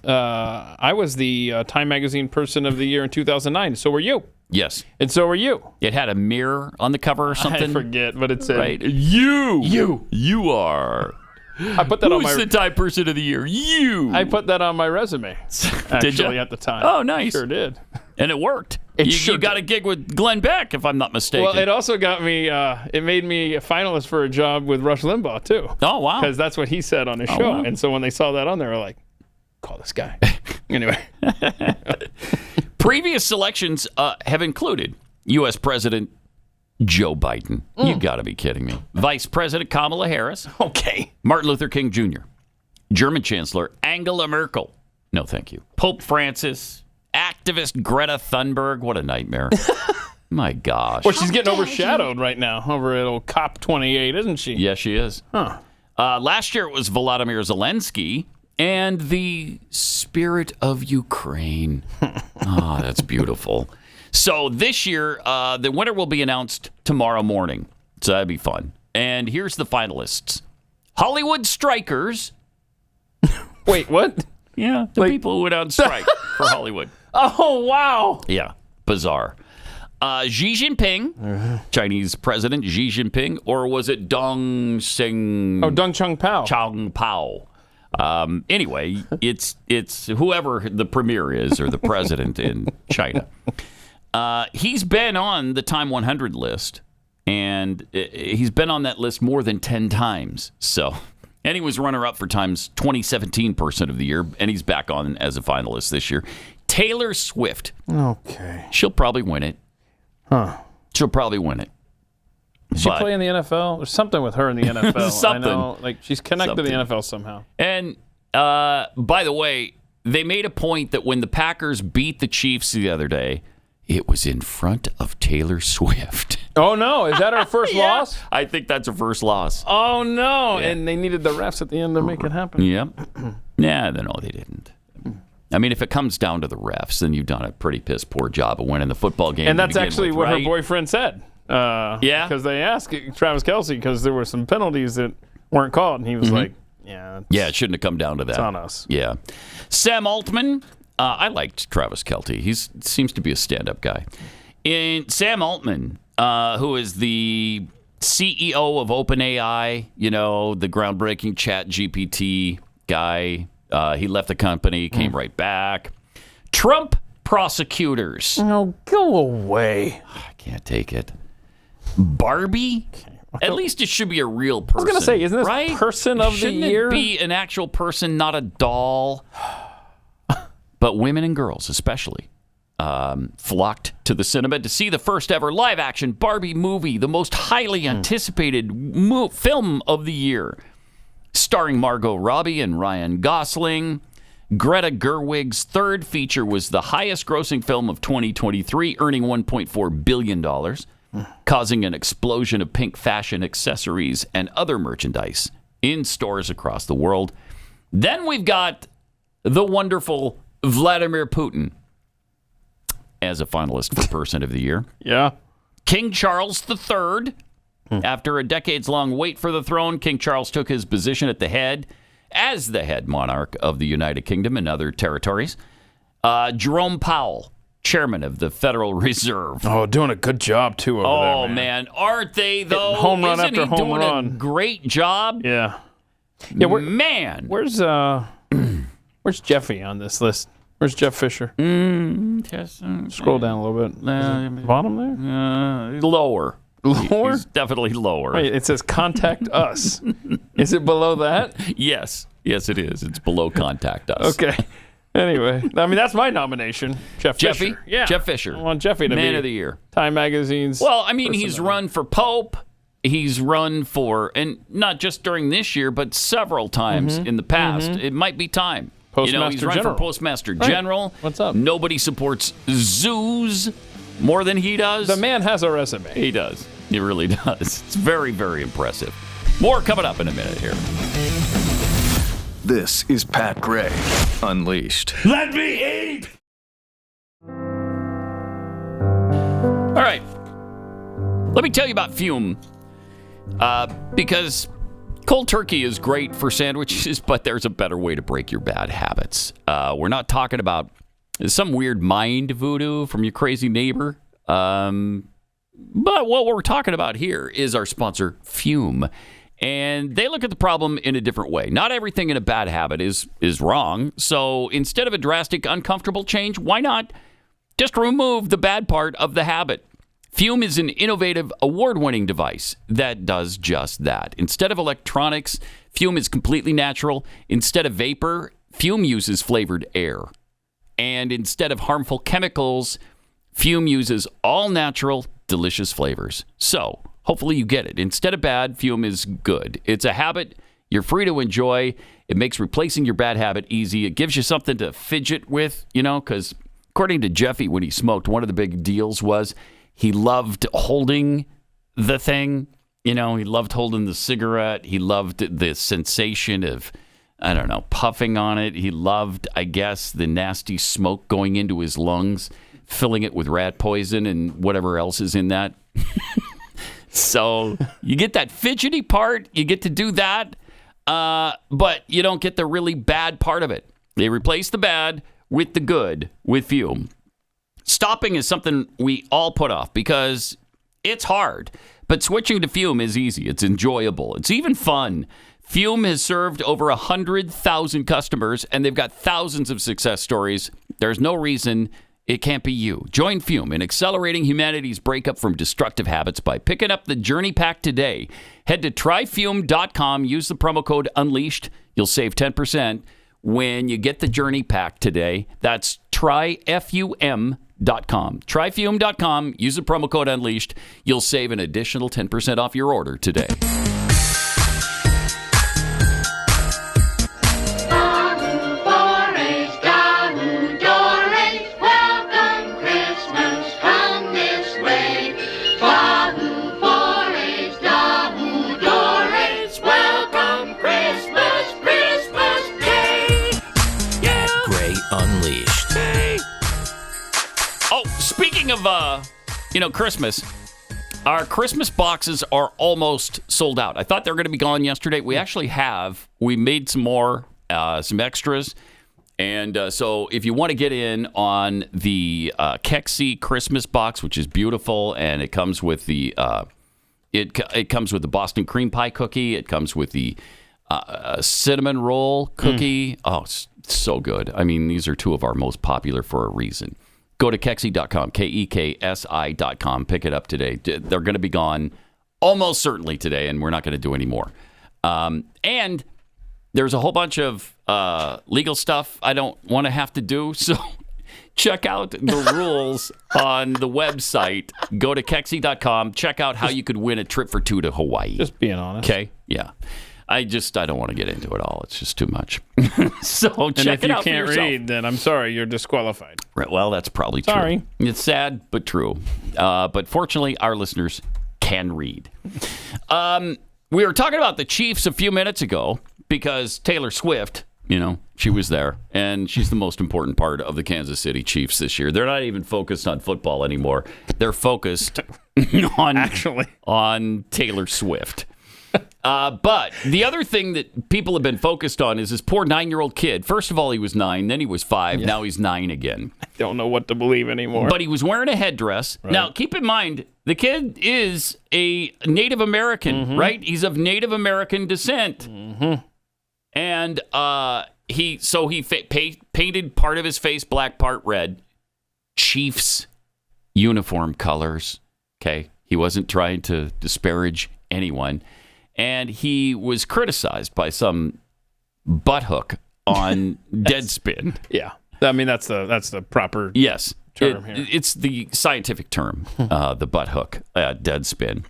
I was the Time Magazine Person of the Year in 2009. So were you. Yes. And so were you. It had a mirror on the cover or something. I forget, but it said, right. You are. I put that on my. Who's the Time Person of the Year? You. I put that on my resume. Did you? At the time. Oh, nice. Sure did. And it worked. You got a gig with Glenn Beck, if I'm not mistaken. Well, it also got me. It made me a finalist for a job with Rush Limbaugh too. Oh wow! Because that's what he said on his show. Wow. And so when they saw that on there, they were like, "Call this guy." Anyway. Previous selections have included U.S. President Joe Biden. You got to be kidding me. Vice President Kamala Harris. Okay. Martin Luther King Jr. German Chancellor Angela Merkel. No, thank you. Pope Francis. Activist Greta Thunberg. What a nightmare. My gosh. Well, she's getting overshadowed right now over at old COP28, isn't she? Yes, she is. Huh. Last year it was Volodymyr Zelensky and the spirit of Ukraine. Oh, that's beautiful. So this year, the winner will be announced tomorrow morning. So that'd be fun. And here's the finalists. Hollywood strikers. Wait, what? Yeah, the people who went out on strike for Hollywood. Oh, wow. Yeah, bizarre. Xi Jinping, Chinese President Xi Jinping, or was it Deng Chung Pao. Chang Pao. Anyway, it's whoever the premier is or the president in China. He's been on the Time 100 list, and he's been on that list more than 10 times. So, and he was runner-up for Time's 2017 Person of the Year, and he's back on as a finalist this year. Taylor Swift. Okay. She'll probably win it. Huh. She'll probably win it. Does she play in the NFL? There's something with her in the NFL. Something. I know, like she's connected to the NFL somehow. And by the way, they made a point that when the Packers beat the Chiefs the other day, it was in front of Taylor Swift. Oh, no. Is that our first loss? I think that's her first loss. Oh, no. Yeah. And they needed the refs at the end to make it happen. Yep. Yeah, no, they didn't. I mean, if it comes down to the refs, then you've done a pretty piss poor job of winning the football game. And that's actually what her right? boyfriend said. Yeah? Because they asked Travis Kelce because there were some penalties that weren't called. And he was like, yeah. Yeah, it shouldn't have come down to that. It's on us. Yeah. Sam Altman. I liked Travis Kelce. He seems to be a stand-up guy. And Sam Altman, who is the CEO of OpenAI, you know, the groundbreaking ChatGPT guy. He left the company, came right back. Trump prosecutors. Oh, go away. I can't take it. Barbie? At least it should be a real person. I was going to say, isn't this right? person of Shouldn't the year? It be an actual person, not a doll? But women and girls especially flocked to the cinema to see the first ever live-action Barbie movie, the most highly anticipated film of the year. Starring Margot Robbie and Ryan Gosling. Greta Gerwig's third feature was the highest-grossing film of 2023, earning $1.4 billion, causing an explosion of pink fashion accessories and other merchandise in stores across the world. Then we've got the wonderful Vladimir Putin as a finalist for Person of the Year. Yeah. King Charles III. After a decades-long wait for the throne, King Charles took his position at the head as the head monarch of the United Kingdom and other territories. Jerome Powell, chairman of the Federal Reserve. Oh, doing a good job, too, over there, man. Man. Aren't they, though? Hitting home run Isn't after he home doing run. a great job? Yeah. Man. Where's Jeffy on this list? Where's Jeff Fisher? Scroll down a little bit. Bottom there? Lower. Lower? He's definitely lower. Wait, it says contact us. Is it below that? Yes, it is. It's below contact us. Okay. Anyway, I mean, that's my nomination. Jeffy? Fisher. Yeah. Jeff Fisher. I want Jeffy to be Man of the Year. Time Magazine's. Well, I mean, he's run for Pope. He's run for, and not just during this year, but several times in the past. It might be time. Postmaster he's run General. for Postmaster Right. General. What's up? Nobody supports zoos more than he does. The man has a resume. He does. He really does. It's very, very impressive. More coming up in a minute here. This is Pat Gray Unleashed. Let me eat! All right. Let me tell you about Fume. Because cold turkey is great for sandwiches, but there's a better way to break your bad habits. We're not talking about some weird mind voodoo from your crazy neighbor. But what we're talking about here is our sponsor, Fume. And they look at the problem in a different way. Not everything in a bad habit is wrong. So instead of a drastic, uncomfortable change, why not just remove the bad part of the habit? Fume is an innovative, award-winning device that does just that. Instead of electronics, Fume is completely natural. Instead of vapor, Fume uses flavored air. And instead of harmful chemicals, Fume uses all natural, delicious flavors. So, hopefully you get it. Instead of bad, Fume is good. It's a habit you're free to enjoy. It makes replacing your bad habit easy. It gives you something to fidget with, because according to Jeffy, when he smoked, one of the big deals was he loved holding the thing. He loved holding the cigarette. He loved the sensation of, puffing on it. He loved, I guess, the nasty smoke going into his lungs, filling it with rat poison and whatever else is in that. So you get that fidgety part. You get to do that, but you don't get the really bad part of it. They replace the bad with the good with Fume. Stopping is something we all put off because it's hard, but switching to Fume is easy. It's enjoyable. It's even fun. Fume has served over 100,000 customers, and they've got thousands of success stories. There's no reason it can't be you. Join Fume in accelerating humanity's breakup from destructive habits by picking up the Journey Pack today. Head to tryfume.com. Use the promo code UNLEASHED. You'll save 10% when you get the Journey Pack today. That's tryfum.com. Tryfume.com. Use the promo code UNLEASHED. You'll save an additional 10% off your order today. Speaking of, Christmas, our Christmas boxes are almost sold out. I thought they were going to be gone yesterday. We actually have. We made some more, some extras. And so if you want to get in on the Kexi Christmas box, which is beautiful, and it comes with the it comes with the Boston cream pie cookie. It comes with the cinnamon roll cookie. Oh, it's so good. I mean, these are two of our most popular for a reason. Go to Keksi.com, KEKSI.com. Pick it up today. They're going to be gone almost certainly today, and we're not going to do any more. And there's a whole bunch of legal stuff I don't want to have to do, so check out the rules on the website. Go to Keksi.com. Check out how you could win a trip for 2 to Hawaii. Just being honest. Okay? Yeah. I don't want to get into it all. It's just too much. So check it out for yourself. And if you can't read, then I'm sorry, you're disqualified. Right, well, that's probably true. Sorry. It's sad, but true. But fortunately, our listeners can read. We were talking about the Chiefs a few minutes ago because Taylor Swift, she was there, and she's the most important part of the Kansas City Chiefs this year. They're not even focused on football anymore. They're focused on Taylor Swift. But the other thing that people have been focused on is this poor 9-year-old kid. First of all, he was 9, then he was 5, now he's 9 again. I don't know what to believe anymore. But he was wearing a headdress. Right. Now, keep in mind, the kid is a Native American, right? He's of Native American descent. Mm-hmm. And he painted part of his face black, part red. Chiefs uniform colors. Okay, he wasn't trying to disparage anyone, and he was criticized by some butthhook on Deadspin. Yeah, I mean that's the proper term here. It's the scientific term, the butthhook, Deadspin,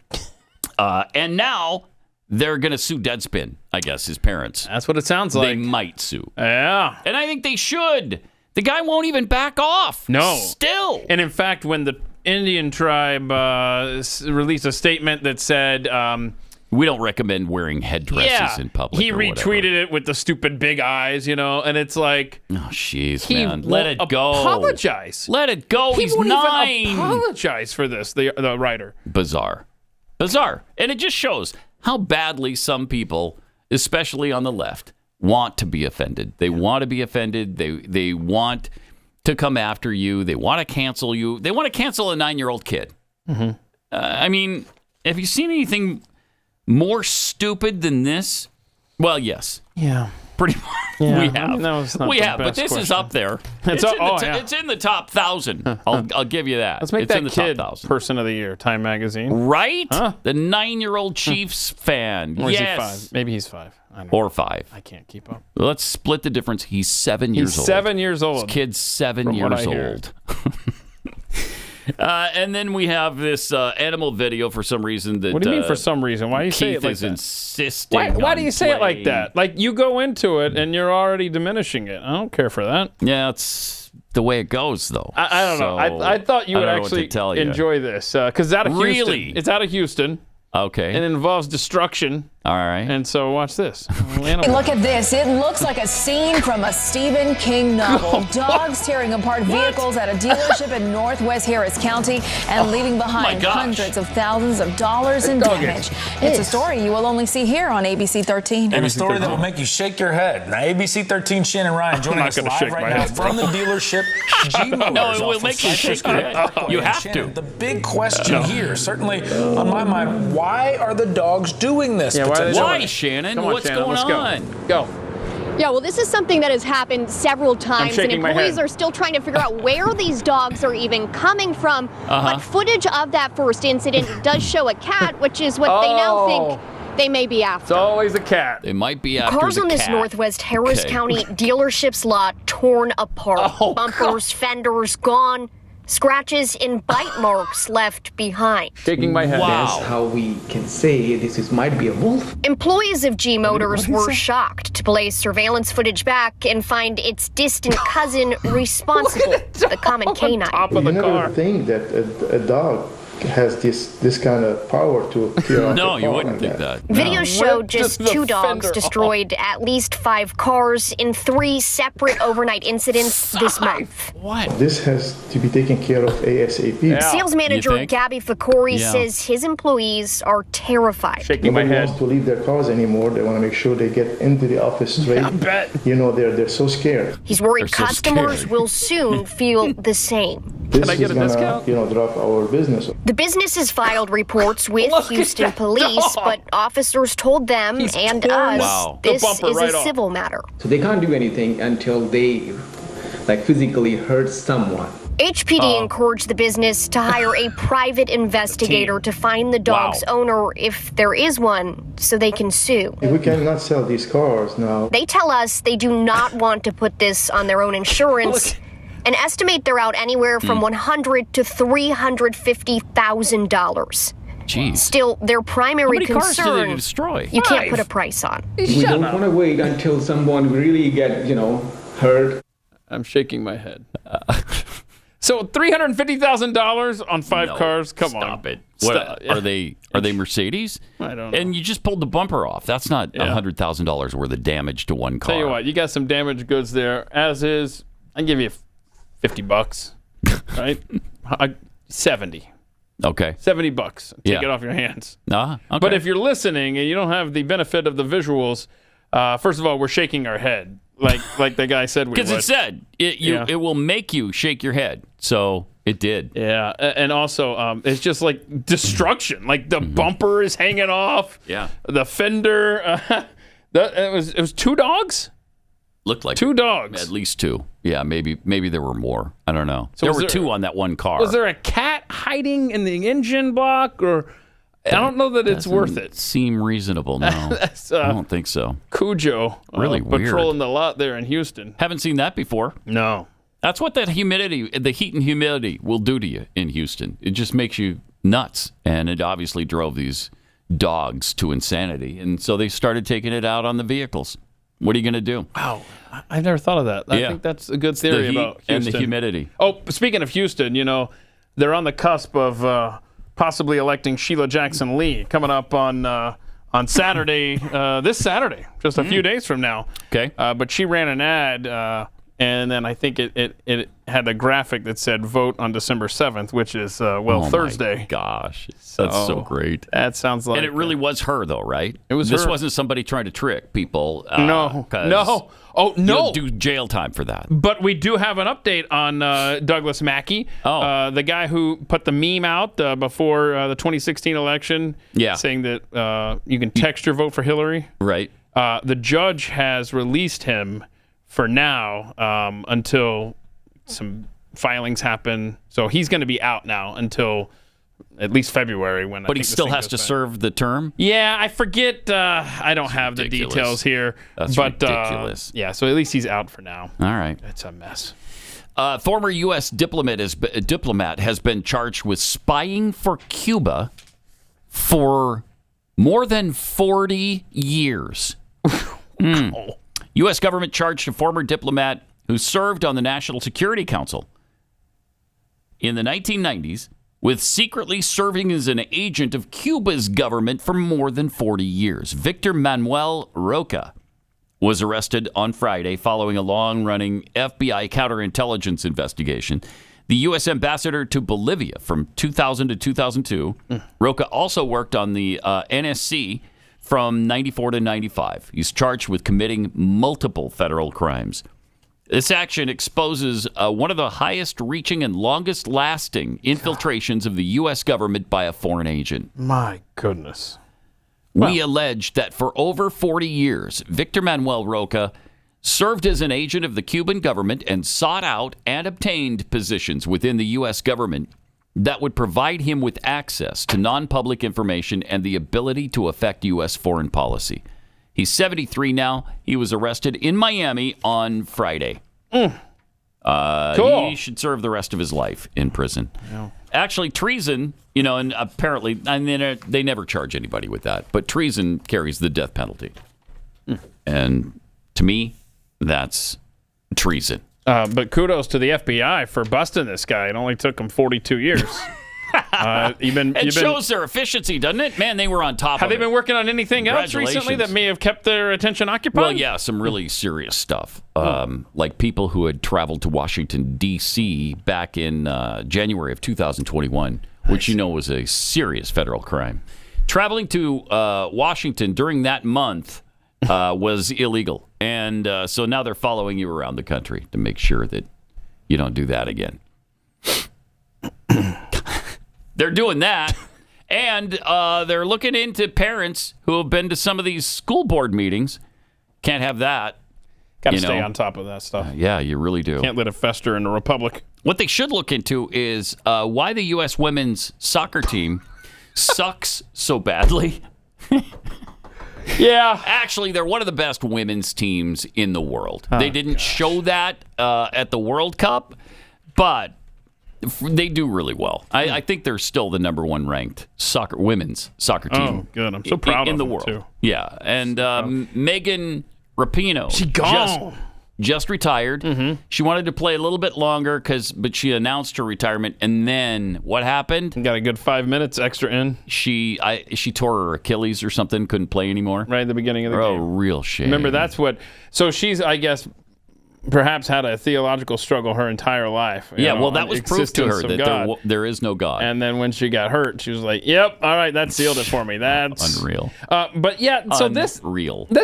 and now they're going to sue Deadspin, I guess, his parents. That's what it sounds like. They might sue. Yeah. And I think they should. The guy won't even back off. No. Still. And in fact, when the Indian tribe released a statement that said... we don't recommend wearing headdresses in public. He retweeted it with the stupid big eyes, and it's like... Oh, jeez, man. Let it go. Apologize. Let it go. He's 9. Even apologize for this, the writer. Bizarre. And it just shows how badly some people, especially on the left, want to be offended. They want to be offended. They want to come after you. They want to cancel you. They want to cancel a 9-year-old kid. Mm-hmm. I mean, have you seen anything more stupid than this? Well, yes. Yeah. Pretty much. Yeah, we have. I mean, that was not the but this question. is up there. It's in the top 1,000. I'll give you that. Let's make it's that in the kid top 1,000. Person of the Year, Time Magazine. Right? Huh? The 9-year-old Chiefs fan. Or yes. Is he 5? Maybe he's 5. I don't or know. 5. I can't keep up. Let's split the difference. He's 7 years old. He's 7 years old. This kid's 7 years old. And then we have this animal video for some reason that. What do you mean for some reason? Why do you say it like is that? Insisting. Why do you say it like playing. that? Like you go into it and you're already diminishing it. I don't care for that. Yeah, it's the way it goes, though. I don't know. I thought you would actually enjoy this because it's out of Houston. Really? It's out of Houston. Okay. And it involves destruction. All right. And so watch this. Hey, look at this. It looks like a scene from a Stephen King novel. Dogs tearing apart vehicles at a dealership in Northwest Harris County and leaving behind hundreds of thousands of dollars in damage. It's a story you will only see here on ABC 13. And a story that will make you shake your head. Now, ABC 13 Shannon Ryan joining us live right now from the dealership G Motors. No, it will make you shake your head. You have to. The big question here, certainly on my mind, why are the dogs doing this? Why, Shannon? What's going on? Go. Yeah, well, this is something that has happened several times, and employees are still trying to figure out where these dogs are even coming from. But footage of that first incident does show a cat, which is what they now think they may be after. It's always a cat. They might be after Cars the on this cat. Northwest Harris County dealership's lot torn apart. Bumpers, fenders gone. Scratches and bite marks left behind. Shaking my head. That's how we can say this might be a wolf. Employees of G Motors were shocked to play surveillance footage back and find its distant cousin responsible, the common canine. You never think that a dog has this kind of power to tear off No, a you paw wouldn't like think that. Videos showed just 2 dogs destroyed at least 5 cars in 3 separate overnight incidents this month. What? This has to be taken care of ASAP. Sales manager Gabby Fakori says his employees are terrified. Shaking my Nobody head. wants to leave their cars anymore. They want to make sure they get into the office straight. I bet. You know, they're so scared. He's worried customers will soon feel the same. This is gonna, drop our business. The business has filed reports with Houston police, but officers told them and us this is a civil matter. So they can't do anything until they physically hurt someone. HPD encouraged the business to hire a private investigator to find the dog's owner, if there is one, so they can sue. We cannot sell these cars now. They tell us they do not want to put this on their own insurance and estimate they're out anywhere from $100,000 to $350,000. Jeez. Still, their primary cars do concern, they destroy? you can't put a price on. We don't want to wait until someone really get, hurt. I'm shaking my head. So $350,000 on 5 cars? Come on. Stop it. What, are they Mercedes? I don't know. And you just pulled the bumper off. That's not $100,000 worth of damage to one car. Tell you what, you got some damaged goods there. As is, I give you $50, right? 70. Okay. $70. Take it off your hands. Okay. But if you're listening and you don't have the benefit of the visuals, first of all, we're shaking our head. Like the guy said we would. Because it said it will make you shake your head. So it did. Yeah. And also, it's just like destruction. Like the bumper is hanging off. Yeah. The fender. It was 2 dogs? Looked like 2 dogs. At least 2. Yeah, maybe there were more. I don't know. So there were 2 on that one car. Was there a cat hiding in the engine block? Or I don't know that it's worth it. Seem reasonable, no. I don't think so. Cujo. Really weird. Patrolling the lot there in Houston. Haven't seen that before. No. That's what the heat and humidity will do to you in Houston. It just makes you nuts. And it obviously drove these dogs to insanity. And so they started taking it out on the vehicles. What are you going to do? Wow. I've never thought of that. I think that's a good theory about Houston. And the humidity. Oh, speaking of Houston, they're on the cusp of possibly electing Sheila Jackson Lee coming up on Saturday, this Saturday, just a few days from now. Okay. But she ran an ad, and then I think it had a graphic that said vote on December 7th, which is, Thursday. My gosh. That's so great. That sounds like... And it really was her, though, right? It was This her. wasn't somebody trying to trick people. No. Oh, no. You'll do jail time for that. But we do have an update on Douglas Mackey, the guy who put the meme out before the 2016 election, saying that you can text your vote for Hillary. Right. The judge has released him for now until some filings happen. So he's going to be out now until at least February. But he still has to serve the term? Yeah, I forget. I don't have the details here. That's ridiculous. Yeah, so at least he's out for now. All right. It's a mess. Former U.S. diplomat has been charged with spying for Cuba for more than 40 years. U.S. government charged a former diplomat who served on the National Security Council in the 1990s with secretly serving as an agent of Cuba's government for more than 40 years. Victor Manuel Roca was arrested on Friday following a long-running FBI counterintelligence investigation. The U.S. ambassador to Bolivia from 2000 to 2002. Roca also worked on the NSC from 94 to 95. He's charged with committing multiple federal crimes. This action exposes one of the highest-reaching and longest-lasting infiltrations of the U.S. government by a foreign agent. My goodness. We allege that for over 40 years, Victor Manuel Roca served as an agent of the Cuban government and sought out and obtained positions within the U.S. government that would provide him with access to non-public information and the ability to affect U.S. foreign policy. He's 73 now. He was arrested in Miami on Friday. Cool. He should serve the rest of his life in prison. Yeah. Actually, treason, and apparently, they never charge anybody with that, but treason carries the death penalty. And to me, that's treason. But kudos to the FBI for busting this guy. It only took him 42 years. It shows their efficiency, doesn't it? Man, they were on top of it. Have they been working on anything else recently that may have kept their attention occupied? Well, yeah, some really serious stuff. Like people who had traveled to Washington, D.C. back in January of 2021, which was a serious federal crime. Traveling to Washington during that month was illegal. And so now they're following you around the country to make sure that you don't do that again. They're doing that, and they're looking into parents who have been to some of these school board meetings. Can't have that. Got to stay on top of that stuff. Yeah, you really do. Can't let it fester in the republic. What they should look into is why the U.S. women's soccer team sucks so badly. Yeah. Actually, they're one of the best women's teams in the world. They didn't show that at the World Cup, but they do really well. I think they're still the number one ranked women's soccer team. Oh, good. I'm so proud in of the them, world. too. Yeah, and Megan Rapinoe. She gone. Just retired. Mm-hmm. She wanted to play a little bit longer, but she announced her retirement. And then what happened? Got a good 5 minutes extra in. She tore her Achilles or something, couldn't play anymore. Right at the beginning of the game. Oh, real shame. Remember, that's what... So she's, I guess, perhaps had a theological struggle her entire life. Yeah, well, that was proof to her that there is no God. And then when she got hurt, she was like, yep, all right, that sealed it for me. That's... Unreal. But yeah, so this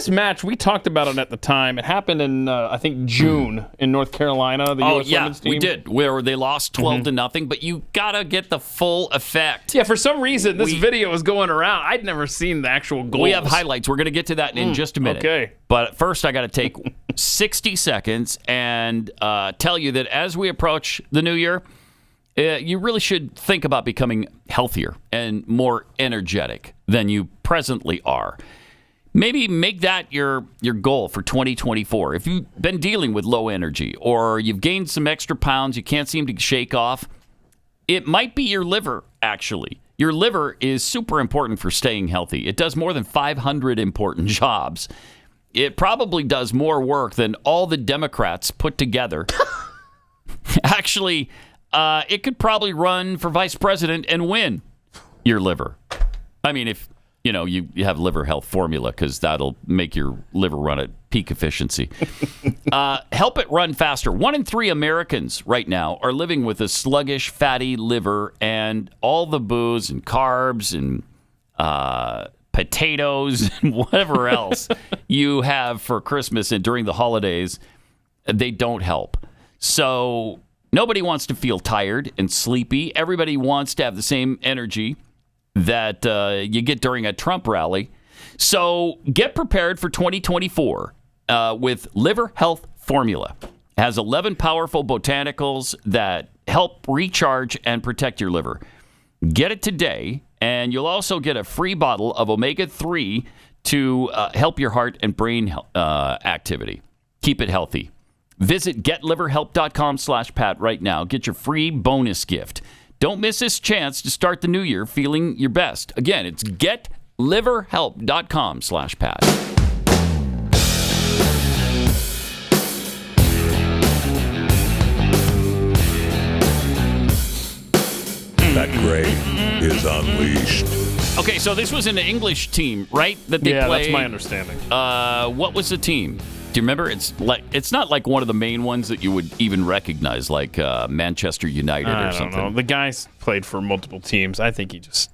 match, we talked about it at the time. It happened in, I think, June in North Carolina, the U.S. women's team. We did, where they lost 12-0, but you got to get the full effect. Yeah, for some reason, this video was going around. I'd never seen the actual goals. We have highlights. We're going to get to that in just a minute. Okay. But first, I got to take 60 seconds and tell you that as we approach the new year, you really should think about becoming healthier and more energetic than you presently are. Maybe make that your goal for 2024. If you've been dealing with low energy or you've gained some extra pounds you can't seem to shake off, it might be your liver, actually. Your liver is super important for staying healthy. It does more than 500 important jobs. It probably does more work than all the Democrats put together. Actually, it could probably run for vice president and win your liver. I mean, if you have liver health formula, because that'll make your liver run at peak efficiency. Help it run faster. 1 in 3 Americans right now are living with a sluggish, fatty liver, and all the booze and carbs and potatoes and whatever else you have for Christmas and during the holidays, they don't help. So nobody wants to feel tired and sleepy. Everybody wants to have the same energy that you get during a Trump rally. So get prepared for 2024 with Liver Health Formula. It has 11 powerful botanicals that help recharge and protect your liver. Get it today, and you'll also get a free bottle of omega-3 to help your heart and brain activity. Keep it healthy. Visit getliverhelp.com/Pat right now. Get your free bonus gift. Don't miss this chance to start the new year feeling your best. Again, it's getliverhelp.com/Pat. Pat Gray is unleashed. Okay, so this was an English team, right? That they played. That's my understanding. What was the team? Do you remember? It's not like one of the main ones that you would even recognize, like Manchester United or something. I don't know. The guys played for multiple teams. I think he just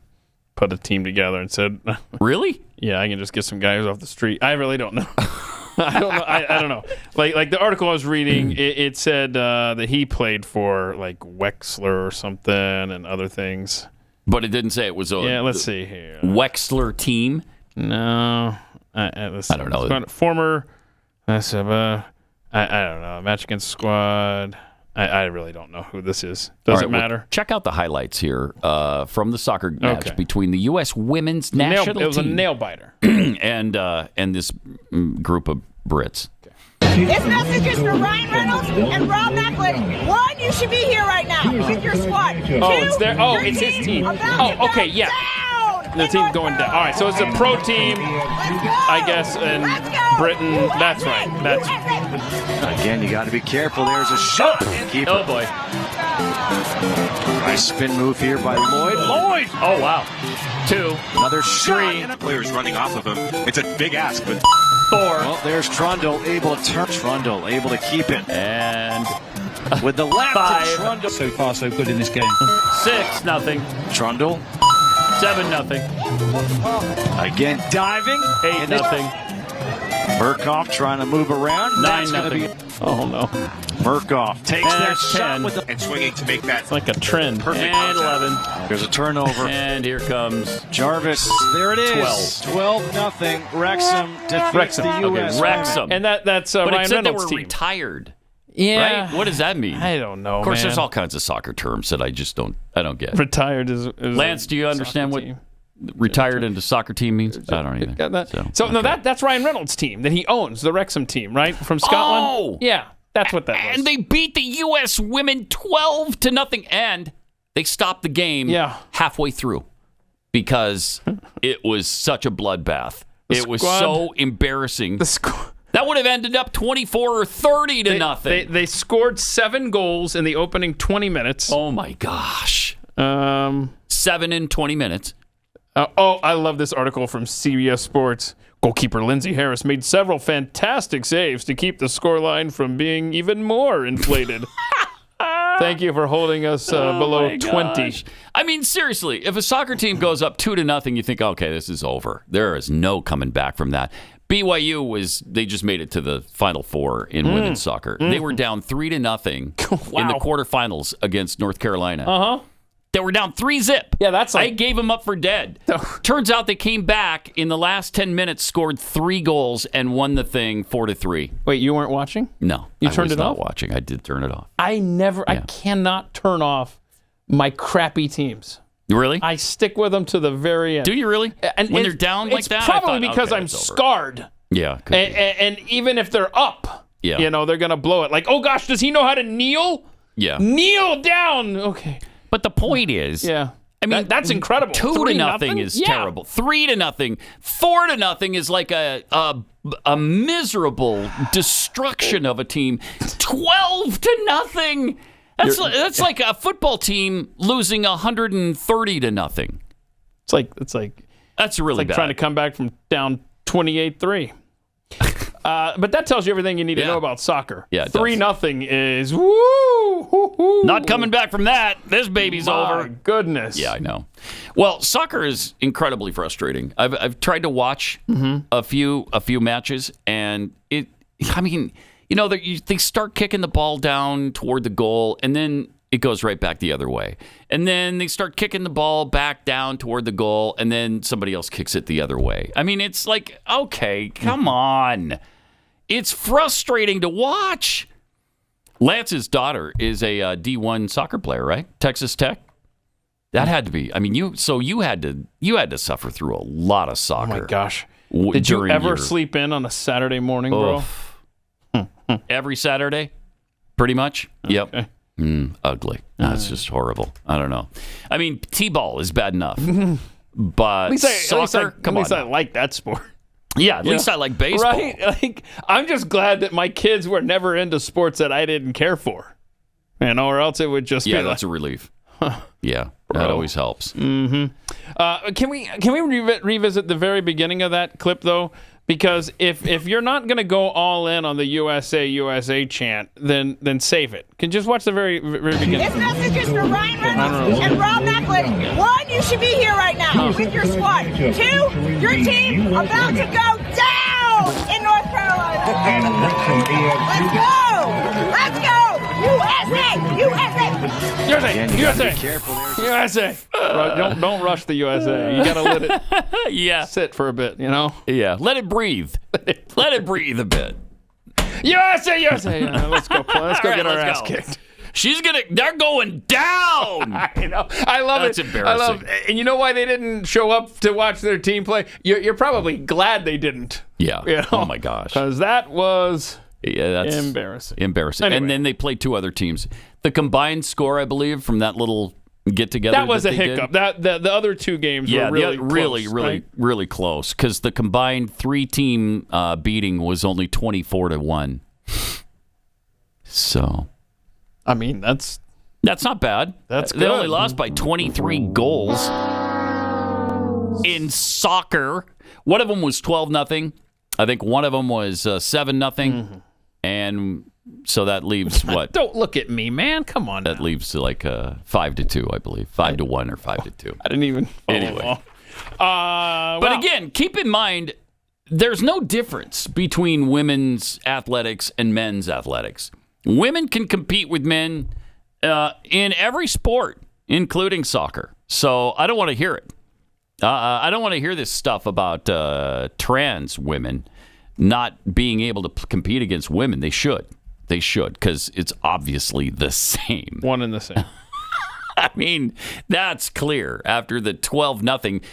put a team together and said, "Really? Yeah, I can just get some guys off the street." I really don't know. I don't know. I don't know. Like the article I was reading, it said that he played for like Wexler or something and other things. But it didn't say it was a let's see here. Wexler team. No, I don't know. Former. I don't know. Match against squad. I really don't know who this is. Doesn't matter. Well, check out the highlights here from the soccer match between the U.S. women's national team. It was a nail biter. and this group of Brits. This message is for Ryan Reynolds and Rob McElhenney. 1, you should be here right now with your squad. 2, it's his team. Oh, okay, yeah. The team's going down. All right, so it's a pro team, I guess, in Britain. That's right. Again, you got to be careful. There's a shot. Oh, boy. Nice spin move here by Lloyd. Oh, wow. 2. Another shot. 3. Players running off of him. It's a big ask, but 4. Well, there's Trundle able to turn. Trundle able to keep it. And with the left, 5. Trundle. So far, so good in this game. 6-0. Trundle. 7-0. Again, diving. 8-0. Burkhoff trying to move around. 9-0. Oh, no. Murkoff takes And their shot 10. with and swinging to make that It's like a trend. perfect And contact. 11. There's a turnover. And here comes Jarvis. There it is. 12-0. Wrexham defeats the U.S. Okay, Wrexham. And that's But Ryan it said Reynolds' they were team. retired. Yeah. Right? What does that mean? I don't know, Of course, man. there's all kinds of soccer terms that I just don't get. Retired is Lance, do you understand what team. retired into soccer team means? I don't even. Got that? So no, that's Ryan Reynolds' team that he owns, the Wrexham team, right? From Scotland. Oh! Yeah, that's what that was. And they beat the U.S. women 12-0, and they stopped the game halfway through because it was such a bloodbath. It was so embarrassing. That would have ended up 24 or 30 to nothing. They scored 7 goals in the opening 20 minutes. Oh my gosh! 7 in 20 minutes. I love this article from CBS Sports. Goalkeeper Lindsey Harris made several fantastic saves to keep the scoreline from being even more inflated. Thank you for holding us below 20. I mean, seriously, if a soccer team goes up 2-0, you think, okay, this is over. There is no coming back from that. BYU they just made it to the Final Four in women's soccer. They were down 3-0 in the quarterfinals against North Carolina. Uh-huh. They were down 3-0. Yeah, that's like... I gave them up for dead. Turns out they came back in the last 10 minutes, scored 3 goals, and won the thing 4-3. Wait, you weren't watching? No. You turned it off? I was not watching. I did turn it off. I cannot turn off my crappy teams. Really? I stick with them to the very end. Do you really? And when they're down like that? It's probably because I'm scarred. Yeah. And even if they're up, they're going to blow it. Like, oh gosh, does he know how to kneel? Yeah. Kneel down. Okay. But the point is, I mean, that's incredible. 2-0 is terrible. 3-0, 4-0 is like a miserable destruction of a team. 12-0. That's like a football team losing 130-0. It's like that's really bad. Trying to come back from down 28-3. But that tells you everything you need to know about soccer. Yeah, 3-0 is woo. Not coming back from that. This baby's over. My goodness. Yeah, I know. Well, soccer is incredibly frustrating. I've tried to watch a few matches, and they start kicking the ball down toward the goal, and then it goes right back the other way. And then they start kicking the ball back down toward the goal, and then somebody else kicks it the other way. I mean, it's like, okay, come on. It's frustrating to watch. Lance's daughter is a D1 soccer player, right? Texas Tech. That had to be. I mean, you had to suffer through a lot of soccer. Oh my gosh! Did you ever sleep in on a Saturday morning, bro? Every Saturday, pretty much. Okay. Yep. Ugly. That's just horrible. I don't know. I mean, T-ball is bad enough, but soccer. At least I like that sport. Yeah, at least I like baseball. Right? Like, I'm just glad that my kids were never into sports that I didn't care for, or else it would just be that's a relief. Yeah, that always helps. Mm-hmm. Can we revisit the very beginning of that clip though? Because if you're not going to go all in on the USA chant, then save it. Can you just watch the very beginning? This message is for Ryan Reynolds and Rob McElhenney. 1, you should be here right now with your squad. 2, your team about to go down in North Carolina. Let's go! Let's go! USA! Don't rush the USA. You gotta let it sit for a bit, Yeah, let it breathe. Let it breathe a bit. USA! Let's go get our ass kicked. They're going down. I know. I love That's it. embarrassing. And you know why they didn't show up to watch their team play? You're probably glad they didn't. Yeah. Oh my gosh. Because that was that's embarrassing. Embarrassing. Anyway. And then they played 2 other teams. The combined score, I believe, from that little get together. That was a hiccup. The other 2 games were really close. Because the combined 3-team beating was only 24-1. So, I mean, that's not bad. That's good. They only lost by 23 goals in soccer. One of them was 12-0. I think one of them was 7-0. And so that leaves what? Don't look at me, man. Come on. That leaves like 5-2, I believe. 5-1 or 5-2. I didn't even follow anyway. But again, keep in mind, there's no difference between women's athletics and men's athletics. Women can compete with men in every sport, including soccer. So I don't want to hear it. I don't want to hear this stuff about trans women not being able to compete against women. They should. They should, because it's obviously the same. One and the same. I mean, that's clear after the 12-0.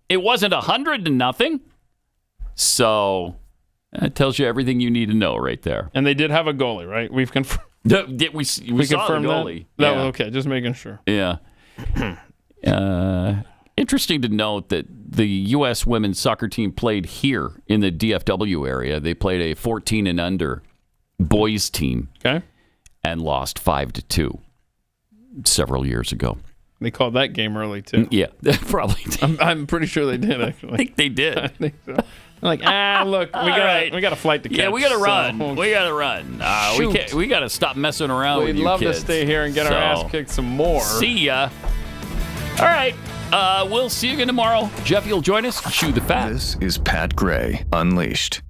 It wasn't 100-0. So that tells you everything you need to know right there. And they did have a goalie, right? We've confirmed. We saw confirmed the goalie. That Yeah. was okay. Just making sure. Yeah. Interesting to note that the U.S. women's soccer team played here in the DFW area. They played a 14 and under boys team. Okay. And lost 5-2 several years ago. They called that game early too. Yeah, probably did. I'm pretty sure they did actually. I think they did. I think so. Like, look, we got a flight to catch. Yeah, we got to so- run. We got to run. We got to stop messing around with We'd you love kids. to stay here and get our ass kicked some more. See ya. All right. We'll see you again tomorrow. Jeff, you'll join us. Chew the fat. This is Pat Gray Unleashed.